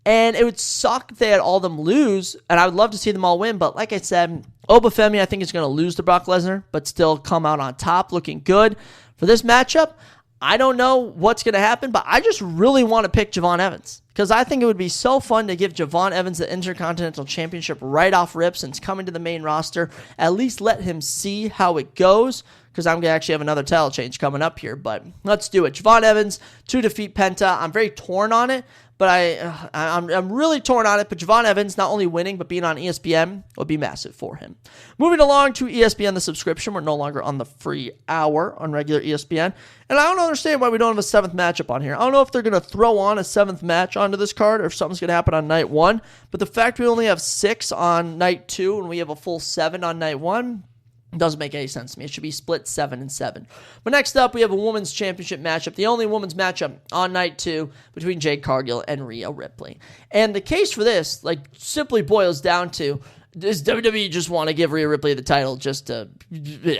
[SPEAKER 1] And it would suck if they had all of them lose, and I would love to see them all win, but like I said, Obafemi I think is going to lose to Brock Lesnar, but still come out on top looking good. For this matchup, I don't know what's going to happen, but I just really want to pick Javon Evans because I think it would be so fun to give Javon Evans the Intercontinental Championship right off rip since coming to the main roster. At least let him see how it goes because I'm going to actually have another title change coming up here, but let's do it. Javon Evans to defeat Penta. I'm very torn on it, but I'm really torn on it. But Javon Evans not only winning, but being on ESPN would be massive for him. Moving along to ESPN, the subscription. We're no longer on the free hour on regular ESPN. And I don't understand why we don't have a seventh matchup on here. I don't know if they're going to throw on a seventh match onto this card or if something's going to happen on night one. But the fact we only have 6 on night 2 and we have a full 7 on night 1 doesn't make any sense to me. It should be split 7 and 7. But next up, we have a women's championship matchup, the only women's matchup on night 2 between Jade Cargill and Rhea Ripley. And the case for this, simply boils down to, does WWE just want to give Rhea Ripley the title just to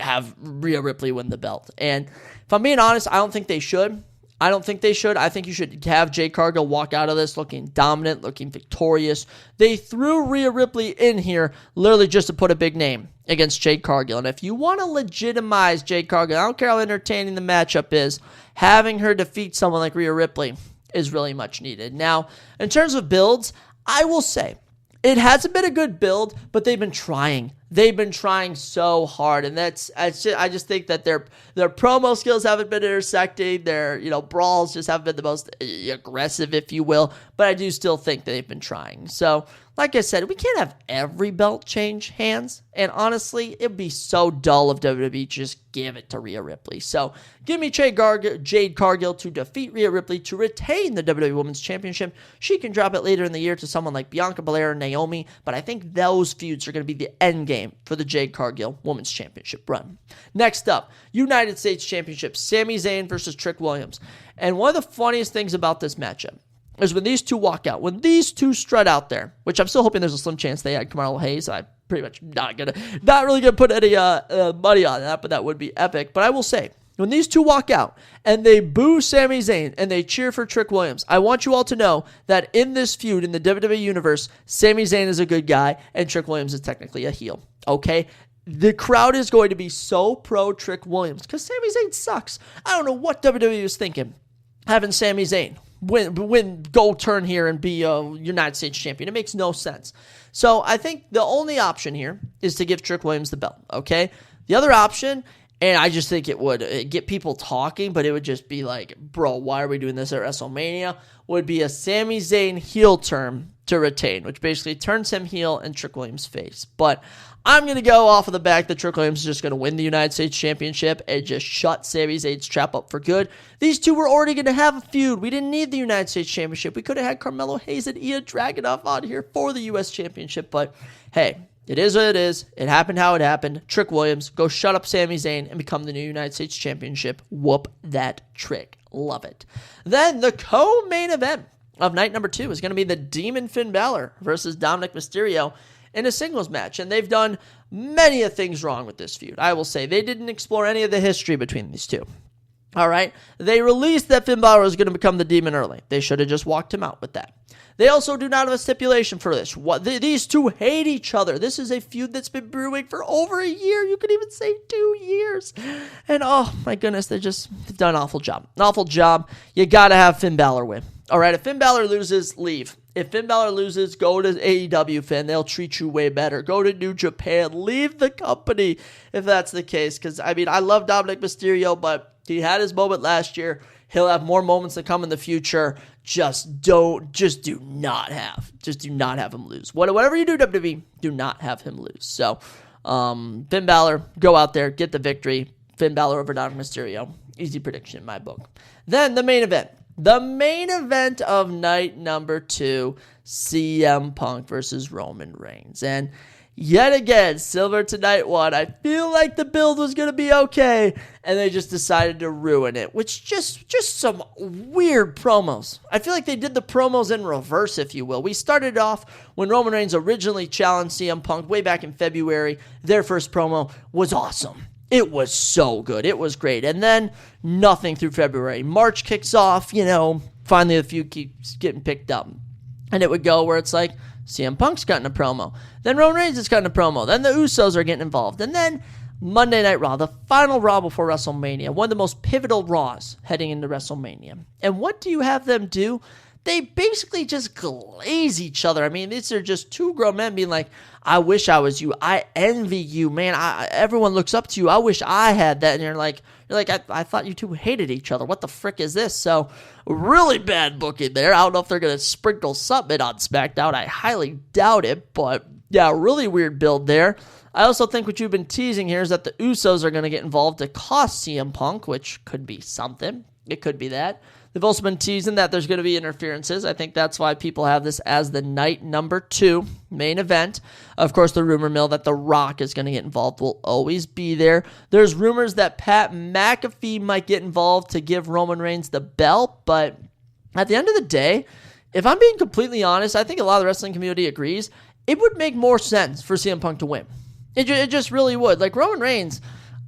[SPEAKER 1] have Rhea Ripley win the belt? And if I'm being honest, I don't think they should. I think you should have Jade Cargill walk out of this looking dominant, looking victorious. They threw Rhea Ripley in here literally just to put a big name against Jade Cargill. And if you want to legitimize Jade Cargill, I don't care how entertaining the matchup is, having her defeat someone like Rhea Ripley is really much needed. Now, in terms of builds, I will say, it hasn't been a good build, but they've been trying. They've been trying so hard, and I just think that their promo skills haven't been intersecting. Their brawls just haven't been the most aggressive, if you will. But I do still think that they've been trying. So, like I said, we can't have every belt change hands. And honestly, it'd be so dull if WWE just give it to Rhea Ripley. So give me Jade Cargill to defeat Rhea Ripley to retain the WWE Women's Championship. She can drop it later in the year to someone like Bianca Belair or Naomi. But I think those feuds are going to be the end game for the Jade Cargill Women's Championship run. Next up, United States Championship, Sami Zayn versus Trick Williams. And one of the funniest things about this matchup is when these two walk out, when these two strut out there, which I'm still hoping there's a slim chance they had Carmelo Hayes. I'm pretty much not really gonna put any money on that, but that would be epic. But I will say, when these two walk out and they boo Sami Zayn and they cheer for Trick Williams, I want you all to know that in this feud in the WWE universe, Sami Zayn is a good guy and Trick Williams is technically a heel. Okay? The crowd is going to be so pro Trick Williams because Sami Zayn sucks. I don't know what WWE was thinking having Sami Zayn go turn here and be a United States champion. It makes no sense. So I think the only option here is to give Trick Williams the belt, okay? The other option, And I just think it would get people talking, but it would just be like, bro, why are we doing this at WrestleMania? Would be a Sami Zayn heel turn to retain, which basically turns him heel and Trick Williams face. But I'm going to go off of the back that Trick Williams is just going to win the United States Championship and just shut Sami Zayn's trap up for good. These two were already going to have a feud. We didn't need the United States Championship. We could have had Carmelo Hayes and Ilya Dragunov on here for the U.S. Championship, but hey, it is what it is. It happened how it happened. Trick Williams, go shut up Sami Zayn and become the new United States Championship. Whoop that trick. Love it. Then the co-main event of night number 2 is going to be the Demon Finn Balor versus Dominic Mysterio in a singles match. And they've done many of things wrong with this feud. I will say they didn't explore any of the history between these two. All right. They released that Finn Balor was going to become the Demon early. They should have just walked him out with that. They also do not have a stipulation for this. These two hate each other. This is a feud that's been brewing for over a year. You could even say 2 years. And oh my goodness, they've done an awful job. An awful job. You got to have Finn Balor win. All right, if Finn Balor loses, leave. If Finn Balor loses, go to AEW, Finn. They'll treat you way better. Go to New Japan. Leave the company if that's the case. Because, I mean, I love Dominic Mysterio, but he had his moment last year. He'll have more moments to come in the future. Just do not have him lose. Whatever you do, WWE, do not have him lose. So, Finn Balor, go out there, get the victory. Finn Balor over Dominic Mysterio. Easy prediction in my book. Then the main event. The main event of night number 2, CM Punk versus Roman Reigns. And yet again, similar to night 1, I feel like the build was going to be okay, and they just decided to ruin it, which just some weird promos. I feel like they did the promos in reverse, if you will. We started off when Roman Reigns originally challenged CM Punk way back in February. Their first promo was awesome. It was so good. It was great. And then nothing through February. March kicks off, finally the feud keeps getting picked up. And it would go where it's like, CM Punk's cutting a promo. Then Roman Reigns is cutting a promo. Then the Usos are getting involved. And then Monday Night Raw, the final Raw before WrestleMania, one of the most pivotal Raws heading into WrestleMania. And what do you have them do? They basically just glaze each other. I mean, these are just two grown men being like, I wish I was you. I envy you, man. Everyone looks up to you. I wish I had that. And you're like, I thought you two hated each other. What the frick is this? So, really bad booking there. I don't know if they're going to sprinkle something on SmackDown. I highly doubt it. But, yeah, really weird build there. I also think what you've been teasing here is that the Usos are going to get involved to cost CM Punk, which could be something. It could be that. They've also been teasing that there's going to be interferences. I think that's why people have this as the night number 2 main event. Of course, the rumor mill that The Rock is going to get involved will always be there. There's rumors that Pat McAfee might get involved to give Roman Reigns the belt, but at the end of the day, if I'm being completely honest, I think a lot of the wrestling community agrees, it would make more sense for CM Punk to win. It just really would. Like Roman Reigns,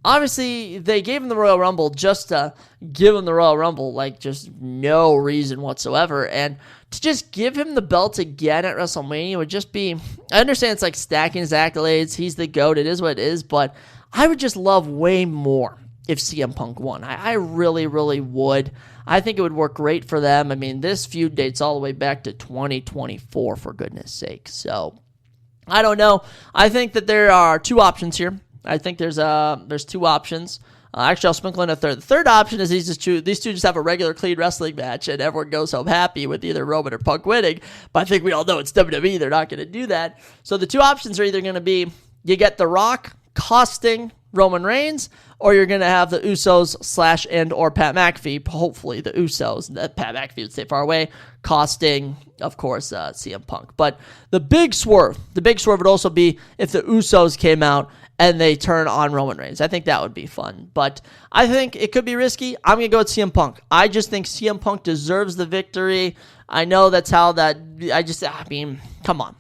[SPEAKER 1] obviously, they gave him the Royal Rumble just to give him the Royal Rumble, like just no reason whatsoever. And to just give him the belt again at WrestleMania would just be, I understand it's like stacking his accolades. He's the GOAT. It is what it is. But I would just love way more if CM Punk won. I really, really would. I think it would work great for them. I mean, this feud dates all the way back to 2024, for goodness sake. So, I don't know. I think that there are 2 options here. I think there's 2 options. Actually, I'll sprinkle in a third. The third option is these two just have a regular clean wrestling match, and everyone goes home happy with either Roman or Punk winning. But I think we all know it's WWE. They're not going to do that. So the 2 options are either going to be you get The Rock costing Roman Reigns, or you're going to have the Usos / and or Pat McAfee, hopefully the Usos, Pat McAfee would stay far away, costing, of course, CM Punk. But the big swerve would also be if the Usos came out and they turn on Roman Reigns. I think that would be fun. But I think it could be risky. I'm going to go with CM Punk. I just think CM Punk deserves the victory. I know that's how that, come on.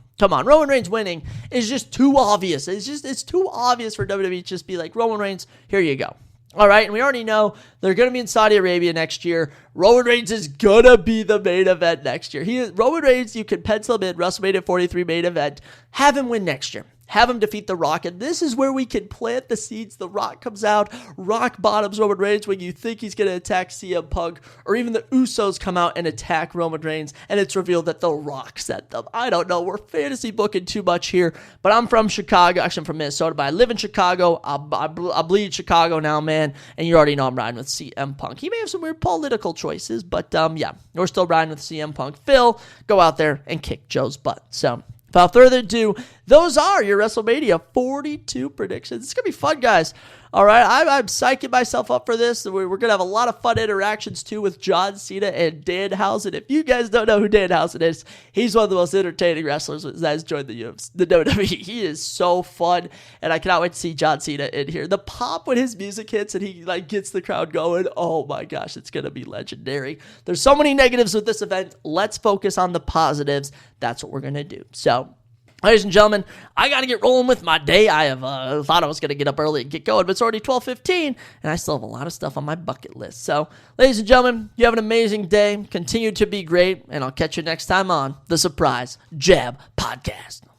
[SPEAKER 1] Roman Reigns winning is just too obvious. It's too obvious for WWE to just be like, Roman Reigns, here you go. All right, and we already know they're going to be in Saudi Arabia next year. Roman Reigns is going to be the main event next year. Roman Reigns, you can pencil him in, WrestleMania 43 main event. Have him win next year. have him defeat The Rock. And this is where we can plant the seeds. The Rock comes out, rock bottoms Roman Reigns when you think he's going to attack CM Punk, or even the Usos come out and attack Roman Reigns, and it's revealed that The Rock set them. I don't know. We're fantasy booking too much here, but I'm from Chicago. Actually, I'm from Minnesota, but I live in Chicago. I bleed Chicago now, man, and you already know I'm riding with CM Punk. He may have some weird political choices, but yeah, we're still riding with CM Punk. Phil, go out there and kick Joe's butt. So, without further ado, those are your WrestleMania 42 predictions. It's going to be fun, guys. All right, I'm psyching myself up for this. We're going to have a lot of fun interactions, too, with John Cena and Danhausen. If you guys don't know who Danhausen is, he's one of the most entertaining wrestlers that has joined the WWE. He is so fun, and I cannot wait to see John Cena in here. The pop when his music hits and he gets the crowd going, oh my gosh, it's going to be legendary. There's so many negatives with this event. Let's focus on the positives. That's what we're going to do. So, ladies and gentlemen, I got to get rolling with my day. I have thought I was going to get up early and get going, but it's already 12:15, and I still have a lot of stuff on my bucket list. So, ladies and gentlemen, you have an amazing day. Continue to be great, and I'll catch you next time on the Surprise Jab Podcast.